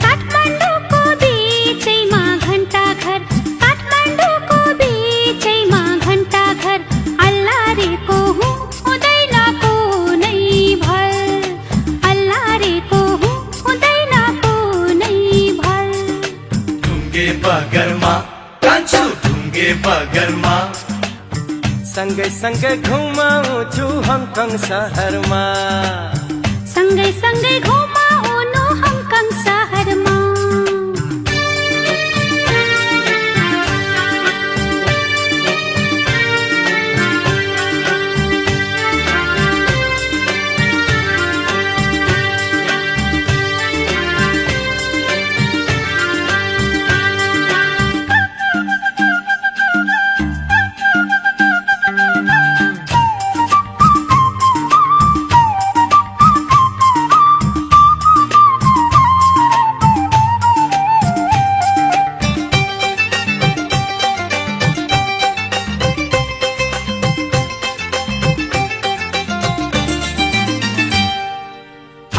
काठमाडौँको बीचैमा घण्टा घर काठमाडौँको बीचैमा घण्टा घर अल्लारेको हुँदैन कुनै भर अल्लारेको हुँदैन कुनै भर ढुङ्गे बगरमा कान्छु ढुङ्गे बगरमा सँगै सँगै घुमाउँछु हङकङ सहरमा सँगै सँगै घुमाउनु हङकङ सहरमा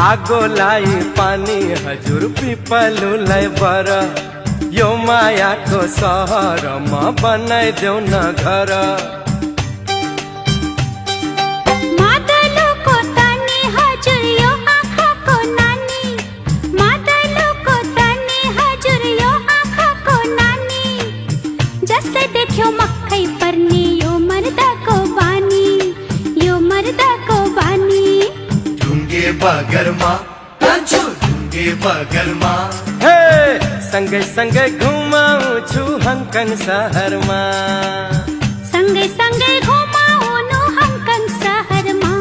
आगोलाई पानी हजुर पिपलुलाई बर यो मायाको सहरमा बनाइदेऊ न घर बगरमा कान्छो ढुङ्गे बगरमा हे सँगै सँगै घुमाउँछु हङकङ सहरमा सँगै सँगै घुमाउनु हङकङ सहरमा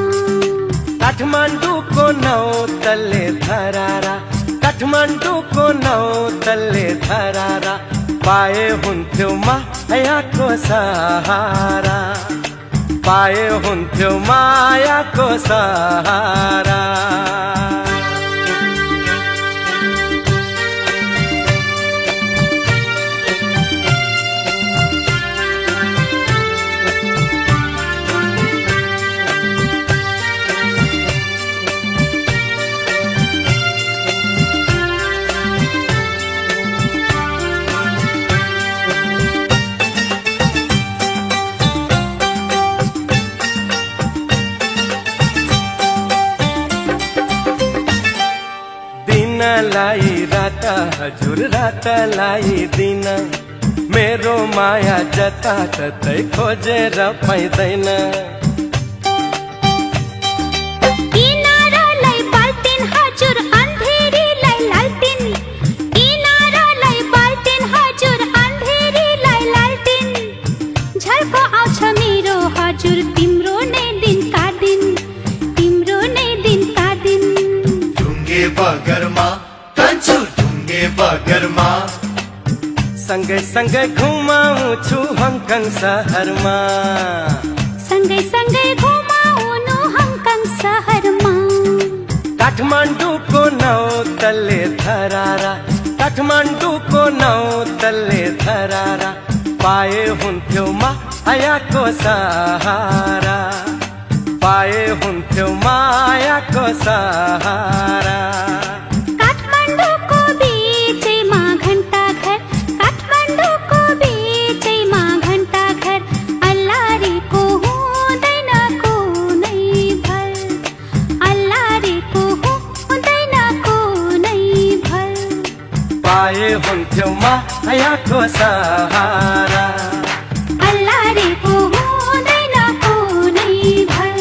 काठमाडौँको 9 तल्ले धरारा काठमाडौँको 9 तल्ले धरारा पाए हुन्थ्यो मायाको सहारा पाए हुन्थ्यो मायाको सहारा लाई रात हजुर रातलाई दिन मेरो माया जताततै खोजेर पाइँदैन किनारालाई बाल्टिन हजुर अन्धेरीलाई लाल्टिन किनारालाई बाल्टिन हजुर अन्धेरीलाई लाल्टिन झल्को आउँछ मेरो हजुर तिम्रो नै दिनका दिन तिम्रो नै दिनका दिन ढुङ्गे बगरमा कान्छो ढुङ्गे बगरमा सँगै सँगै घुमाउँछु हङकङ सहरमा सँगै सँगै घुमाउनु हङकङ सहरमा काठमाडौँको 9 तल्ले धरारा काठमाडौँको 9 तल्ले धरारा पाए हुन्थ्यो मायाको सहारा पाए हुन्थ्यो मायाको सहारा काठमाडौँको बीचैमा घण्टा घर काठमाडौँको बीचैमा घण्टा घर अल्लारेको हुँदैन कुनै भर अल्लारेको हुँदैन कुनै भर पाए हुन्थ्यो मायाको सहारा अल्लारेको हुँदैन कुनै भर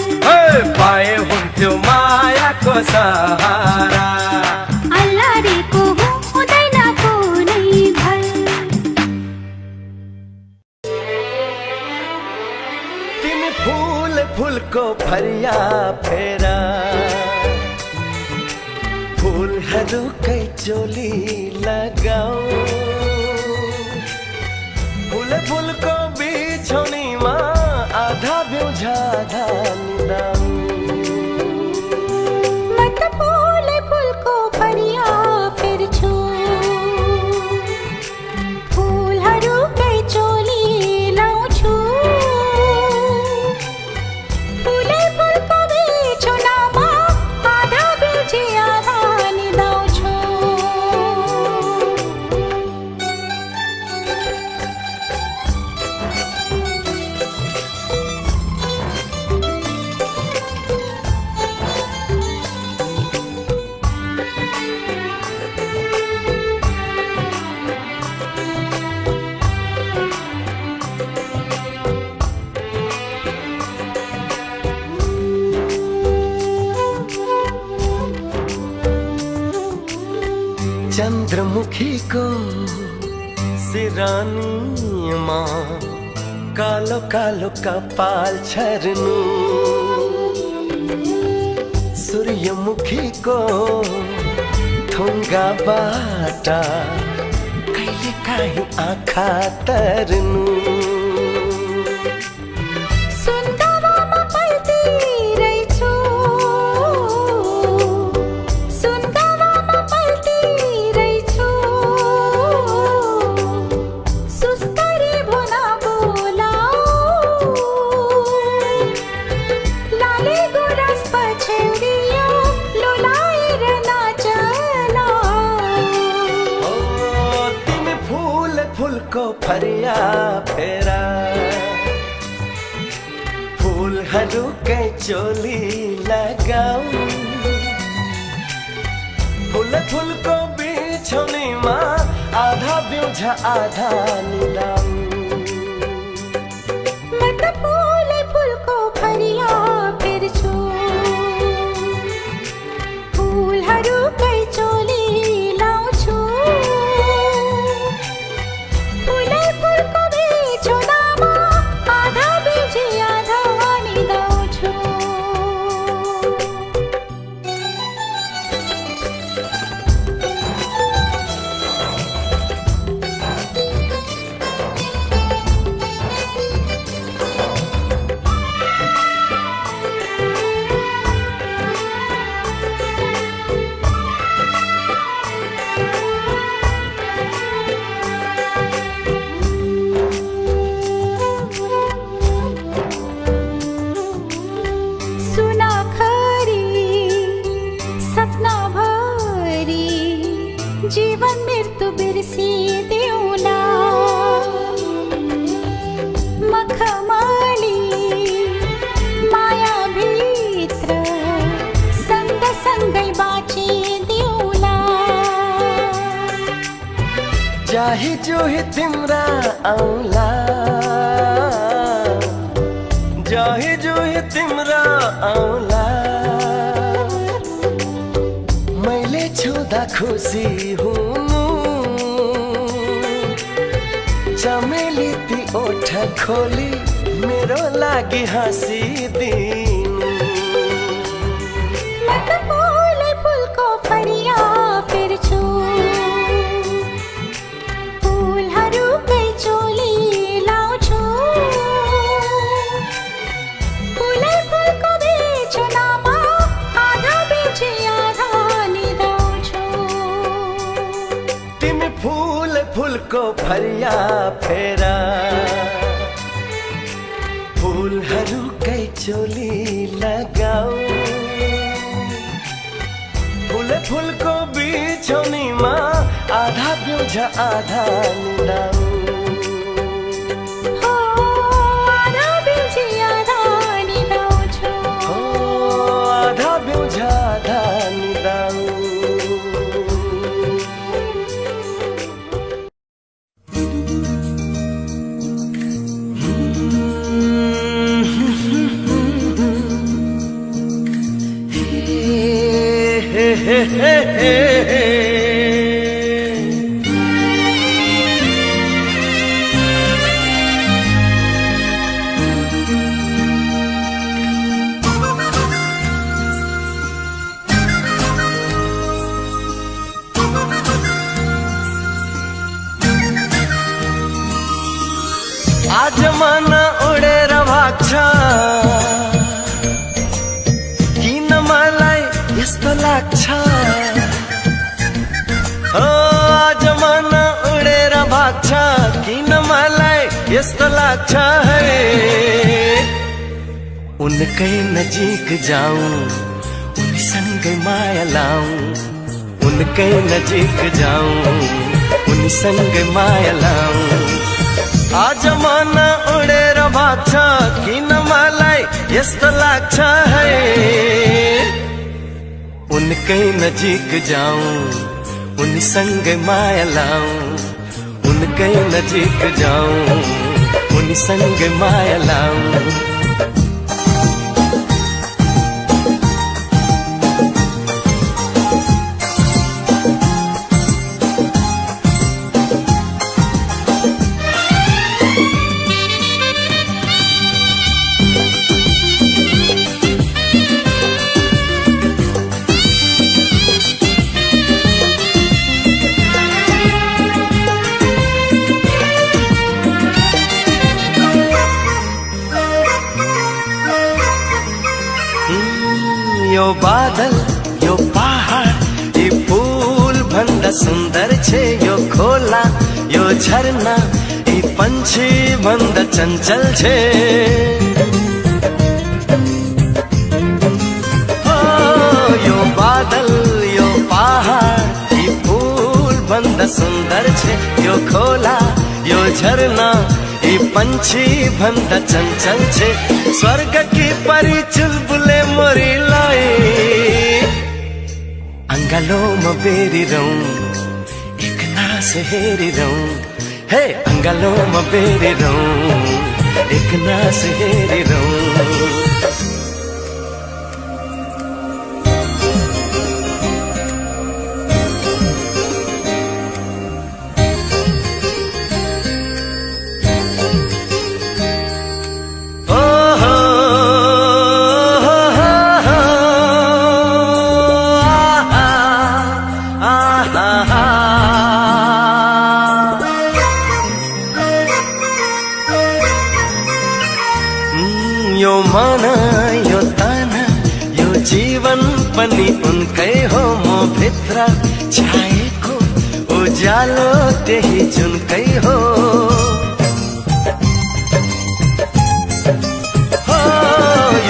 पाए हुन्थ्यो मायाको सहारा अल्लारेको हुँदैन कुनै भर तिमी फूल फूलको फरिया फेरा फूलहरूकै चोली लगाऊ फूल फूलको बिछौनीमा आधा बिउझा आधा निदाऊ म त फूल फूलको फरिया फेर्छु फूलहरूकै चोली लाउँछु फूलै फूलको बिछौनामा आधा बिउझी आधा निदाउँछु चन्द्रमुखीको सिरानीमा कालो कालो कपाल छर्नु सूर्यमुखीको थुङ्गाबाट कहिले काहीँ आँखा तर्नु सुन्दरमा पल्टिरहेछु सुन्दरमा पल्टिरहेछु सुस्तरी भुना बोलाऊ लाले गुराँस पछ्यौरियो लोलाएर नाचला तिमी फूल फूलको फरिया फेरा फूलहरूकै चोली लगाऊ फूल फूलको बिछौनीमा आधा बिउझा आधा निदाऊ म त फूल फूलको फरिया फेर्छु जाही जोही तिम्रा आउला जाही जोही तिम्रा आउला मैले छुँदा खुसी हुनु चमेली ती ओठ खोली मेरो लागि हाँसिदिनु मत फूले फूलको फरिया फेर्छु फूलहरूकै चोली लाउँछु फूलै फूलको बेचनामा आधा बेची आधा निदाउँछु तिमी फूल फूलको फरिया फेरा फूलहरूकै चोली लगाऊ फूल फूलको बिछौनीमा आधा बिउझ आधा निदाऊ हो आधा बेची आधा निदाउँछु हो आधा बिउझ आधा निदाऊ आज मन उडेर भाग्छ किन मलाई यस्तो लाग्छ आज मन उडेर भाग्छ किन मलाई यस्तो लाग्छ है उनकै नजिक जाऊं उनीसँगै माया लाऊं उनकै नजिक जाऊं उनीसँगै माया लाऊं आज मन उडेर भाग्छ किन मलाई यस्तो लाग्छ है उनकै नजिक जाऊं उनीसँगै माया लाऊं उनकै नजिक जाऊं उनीसँगै माया लाऊं यो बादल यो पहाड यी फूल भन्दा सुन्दर छे यो खोला यो झरना यी पंछी भन्दा चञ्चल छे हो यो बादल यो पहाड यी फूल भन्दा सुन्दर छे यो खोला यो झरना यी पंछी भन्दा चञ्चल छे स्वर्ग की परी चुलबुले मोरीलाई अंगालोमा बेरिरौं एक नास हेरिरौं हे अंगालोमा बेरिरौं एक नास हेरिरौं यो मन यो तन यो जीवन पनि उनकै हो म भित्र छाएको उज्यालो त्यही जुनकै हो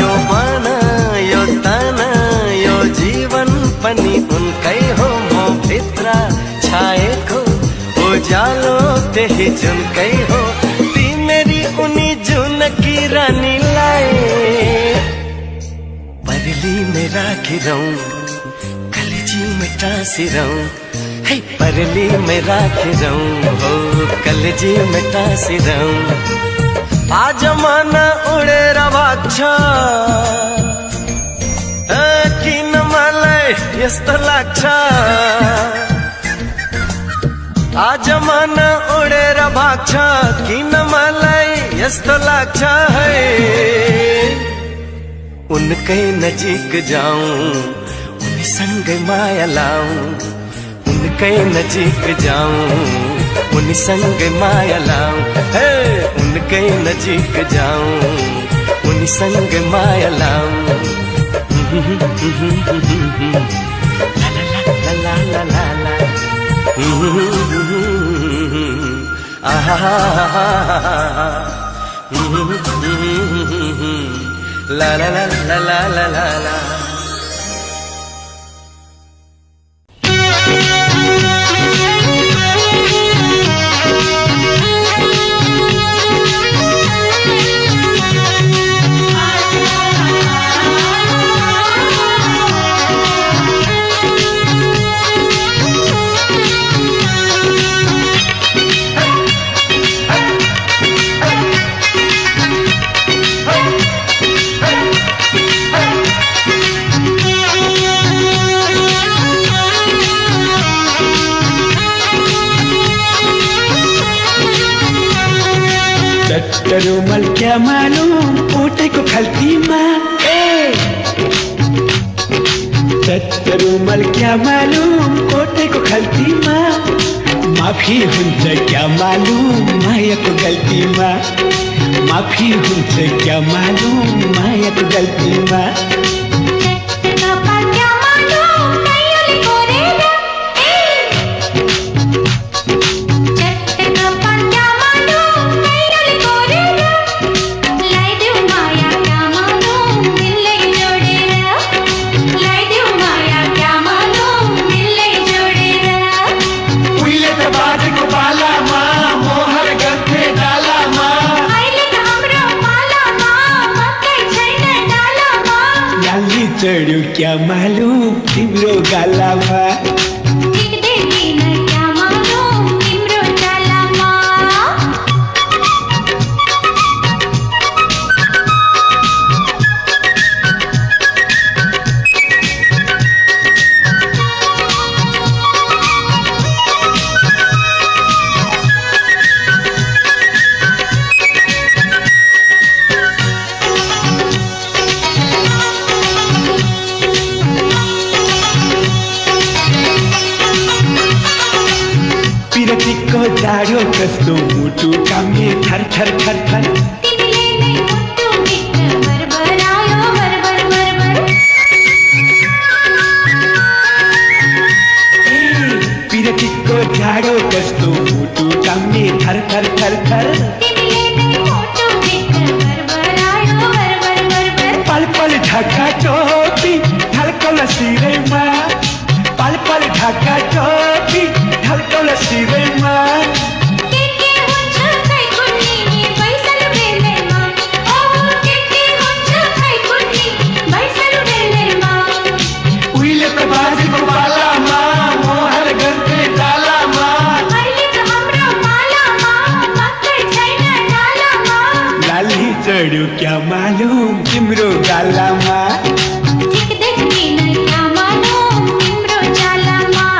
यो मन यो तन यो जीवन पनि उनकै हो म भित्र छाएको उज्यालो त्यही जुनकै हो तिमेरी उनी जुनकी रानीलाई बरली में राखिरौं कलेजी में टाँसिरौं है परली में राख रहूं हो कलजी में टासी रहूं आज मन उड़े रवाक्षा किन मलाई यस्तो लाग्छ आज मन उडेर भाग्छ किन मलाई यस्तो लाग्छ है उनकै नजिक जाऊं उनीसँगै माया लाऊं उनकै नजिक जाऊं उनीसँगै माया लाऊं हे उनकै नजिक जाऊं उनीसँगै माया लाऊं la la la la la la la la la la la la la रुमाल क्या मालूम ओटेको खल्तीमा रुमाल क्या मालूम ओटेको खल्तीमा माफी हुन्छ क्या मालूम मायाको गल्तीमा माफी हुन्छ क्या मालूम मायाको गल्तीमा चढ्यो क्या मालूम तिम्रो गालामा क्या मालूम तिम्रो गालामा जाडो कस्तो मुटु कामे थर थर थर थर तिमीले नै मुटु भित्र भरभरायो भरभर भरभर पिरतीको जाडो कस्तो मुटु कामे थर थर थर थर तिमीले नै मुटु भित्र भरभरायो भरभर भरभर पल पल ढाका टोपी ढल्कल सिरैमा पल पल ढाका टोपी ढल्कल सिरैमा चढ्यो क्या मालूम तिम्रो गालामा क्या मालूम तिम्रो गालामा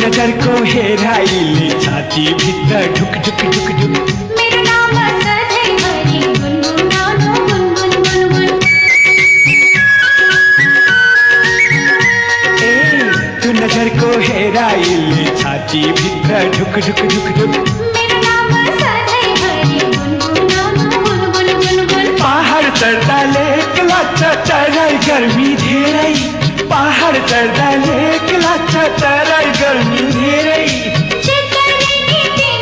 नजरको हेराइले छाती भित्र ढुक ढुक ढुक ढुक मेरो नाम सधैँभरि गुनगुनाउनु गुनगुन गुनगुन त्यो नजरको हेराइले छाती भित्र ढुक ढुक ढुक ढुक मेरो नाम सधैँभरि गुनगुनाउनु गुनगुन गुनगुन पहाड चढ्दाले लाग्छ चढाइ गर्मी धेरै पहाड चढ्दाले लाग्छ चढाइ गर्मी धेरै चितरी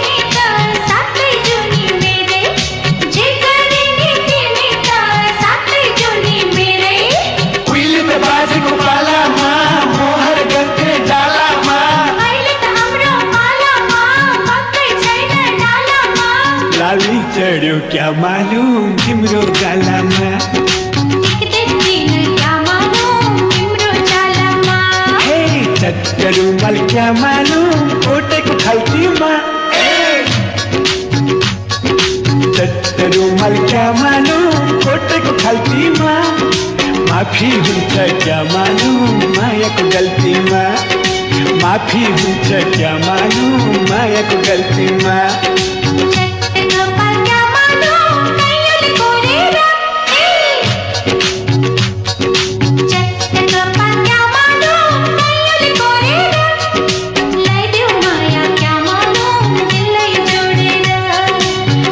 माफी हुन्छ क्या मानु मायाको गल्तीमा माफी हुन्छ क्या मानु मायाको गल्तीमा चट्टगोपाल क्या मानो कैयोले कोरेर चट्टगोपाल क्या मानो कैयोले कोरेर ल्याइदेऊ माया क्या मानो दिललाई जोडेर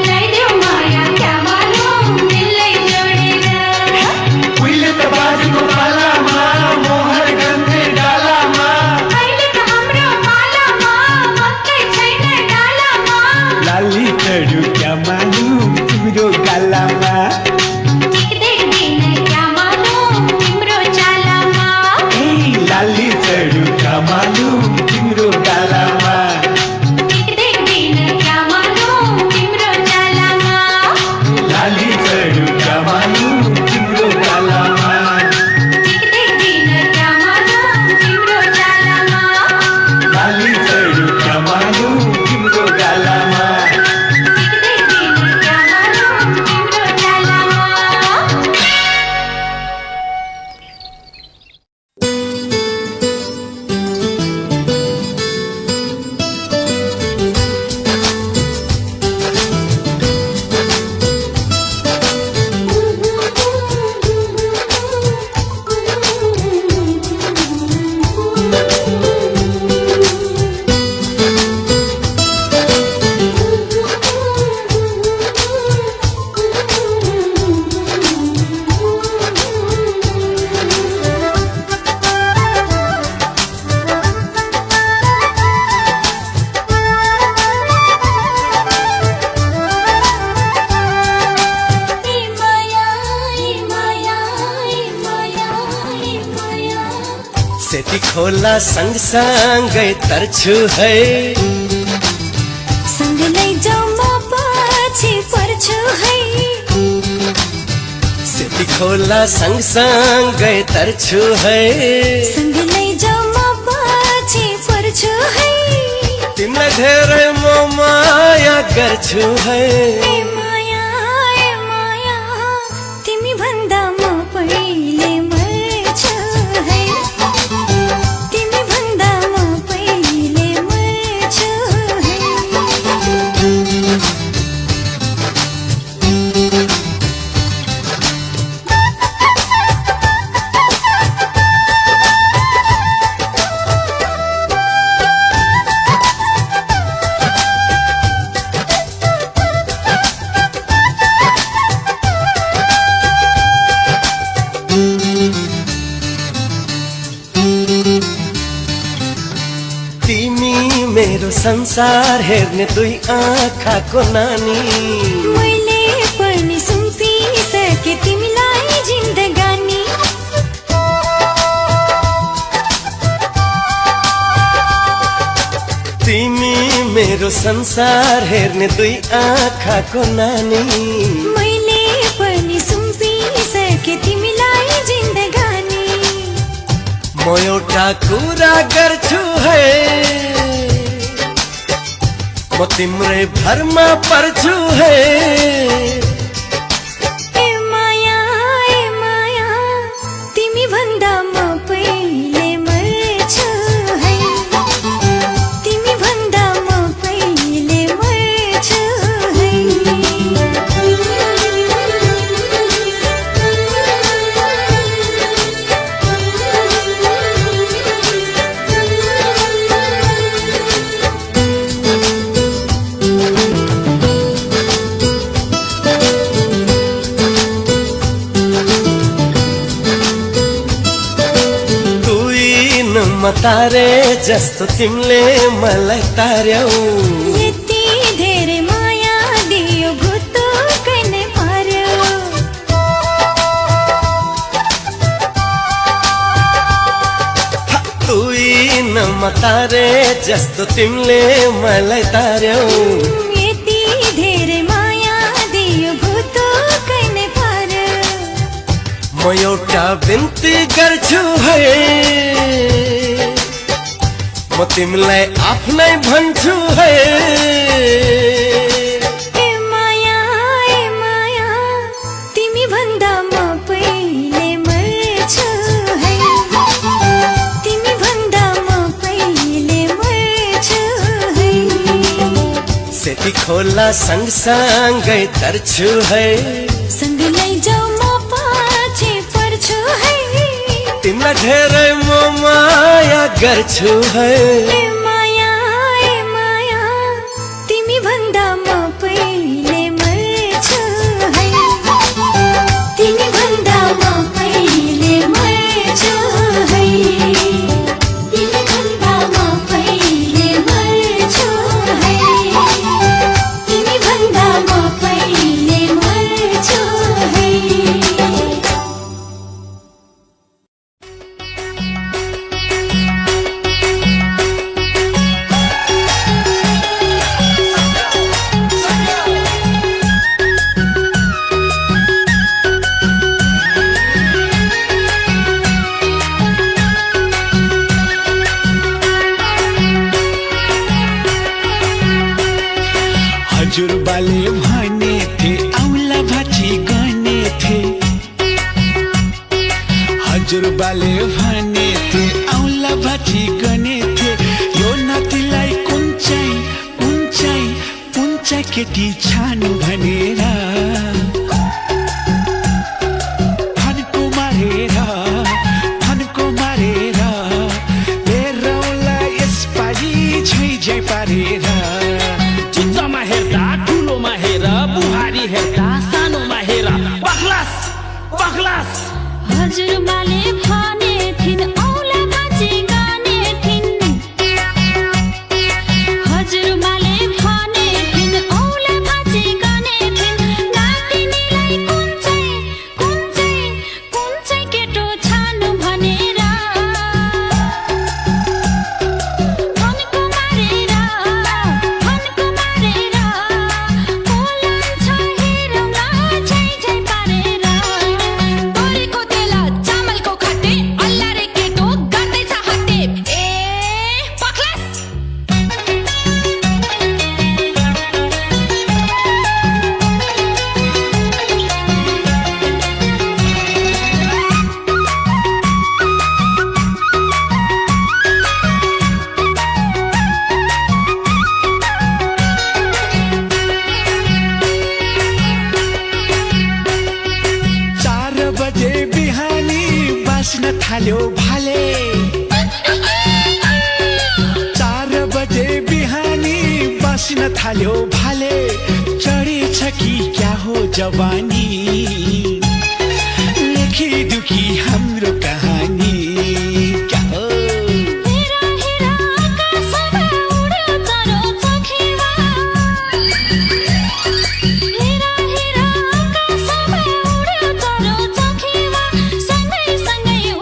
ल्याइदेऊ माया क्या मानो दिललाई जोडेर उहिले त बाजेको पालामा मोहर गन्थे डालामा अहिले त हाम्रो पालामा मकै छैन डालामा लाली चढु क्या मानु तिम्रो गालामा देख्दैन क्या मानो तिम्रो चालामा ए लाली चढु क्या मानु तिम्रो गालामा देख्दैन क्या मानो तिम्रो चालामा लाली चढु क्या मानु तिम्रो गालामा देख्दैन क्या मानो तिम्रो चालामा लाली चढु क्या मानु तिम्रो गालामा देख्दैन क्या मानो तिम्रो चालामा सेती खोला सँगसँगै तर्छु है सँग लैजाऊ म पछि पर्छु है सेती खोला सँगसँगै तर्छु है सँग लैजाऊ म पछि पर्छु है तिमीलाई धेरै म माया गर्छु है ए माया तिमी भन्दा म पहिले मर्छु है तिमी भन्दा म पहिले मर्छु है तिमी मेरो संसार हेर्ने दुई आँखाको नानी मैले पनि सुम्पिसके तिमीलाई जिन्दगानी तिमी मेरो संसार हेर्ने दुई आँखाको नानी मैले पनि सुम्पिसके तिमीलाई जिन्दगानी म एउटा कुरा गर्छु है म तिम्रै भरमा पर्छु है ए माया तिमी भन्दा म पहिले मर्छु है तिमी भन्दा म पहिले मर्छु है तारे जस्तो तिमीले मलाई तार्यौ यति धेरै माया दियो भुतुकै नै पार्यो तुई न तारे जस्तो तिमीले मलाई तार्यौ यति धेरै माया दियो भुतुकै नै पार्यो म एउटा बिन्ती गर्छु है म तिमीलाई आफ्नै भन्छु है ए माया तिमी भन्दा म पहिले मर्छु खोला सँगसँगै तर्छु है सँग लैजाऊ म पछि पर्छु है तिमीलाई धेरै म माया गर्छु है ए माया तिमी भन्दा म पहिले मर्छु है तिमी भन्दा म पहिले मर्छु है तिमी भन्दा म पहिले मर्छु है तिमी भन्दा म पहिले मर्छु है हजुरबाले भने थे औला भाँची गर्ने थे हजुरबाले भने थे औला भाँची गर्ने थे यो नातिलाई कुन केटी छानु भनेर फन्को मारेर हेरौला यसपालि झै पारेर चित्तमा हेर्दा ठुलोमा हेर बुहारी हेर्दा सानोमा हेर पखलास हजुरबाले भने थिन औला भाँची गर्ने थिन हजुरबाले भने थिन औला भाँची गर्ने थिन नातिनीलाई कुन चाहिँ केटो छानु भनेर फन्को मारेर बोलान्छ हेरौला झै पारेर तोरीको तेल चामलको खट्टे अल्लारे केटो गर्दैछ हट्टे ए पखलास चार बजे बिहानी बाँच्न थाल्यो भाले 4 बजे बिहानी बाँच्न थाल्यो भाले चढेछ कि क्या हो जवानी लेखी दुखी हाम्रो कहानी क्या हो हेरा आकाशमा उड्यो चरो चोखीमा हेरा आकाशमा उड्यो चरो चोखीमा सँगै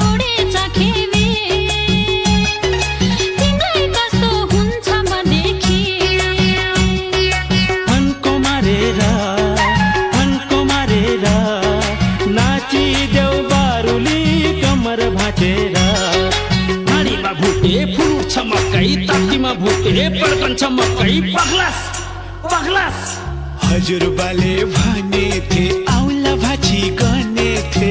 उडेछ खेवी तिमीलाई कस्तो हुन्छ म देखी फन्को मारेर नाचिदेऊ बारुली कमर भाँचेर घाँडीमा भुटे फुल्छ मकै ताप्तीमा भुटे पड्कन्छ मकै पखलास हजुरबाले भने थे औला भाँची गर्ने थे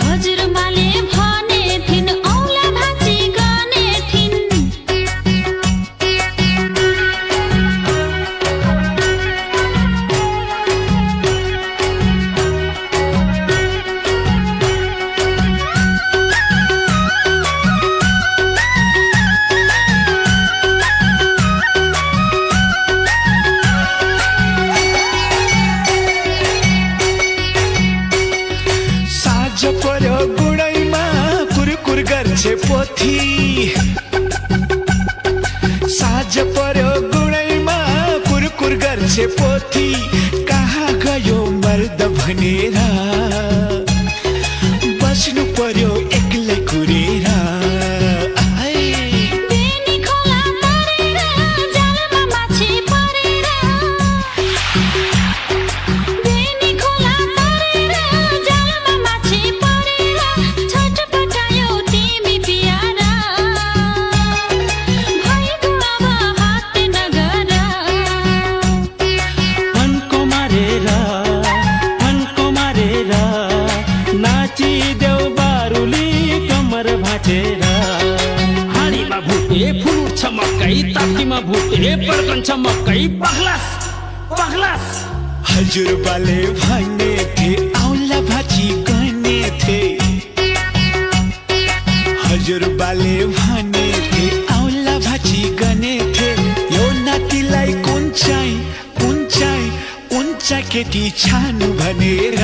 हजुरबाले भने थिन औला भाँची गर्ने थिन साँझ पर्यो गुडैमा कुरकुर गर्छ पोथी साँझ पर्यो गुडैमा कुरकुर गर्छ पोथी कहाँ गयो मर्द भनेर बस्नु पर्यो एक्लै कुरेर बेनी खोला तरेर जालमा माछी परेर बेनी खोला तरेर जालमा माछी परेर छटपटायौ तिमी पियारा भइगयो अब हात नगर फन्को पड्कन्छ मकै पग्लास पग्लास। हजुरबाले भन्ने थे औला भाजी गर्ने थे, हजुरबाले भन्ने थे औला भाजी गर्ने थे। यो नातिलाई कुन चाहिँ केटी छानु भनेर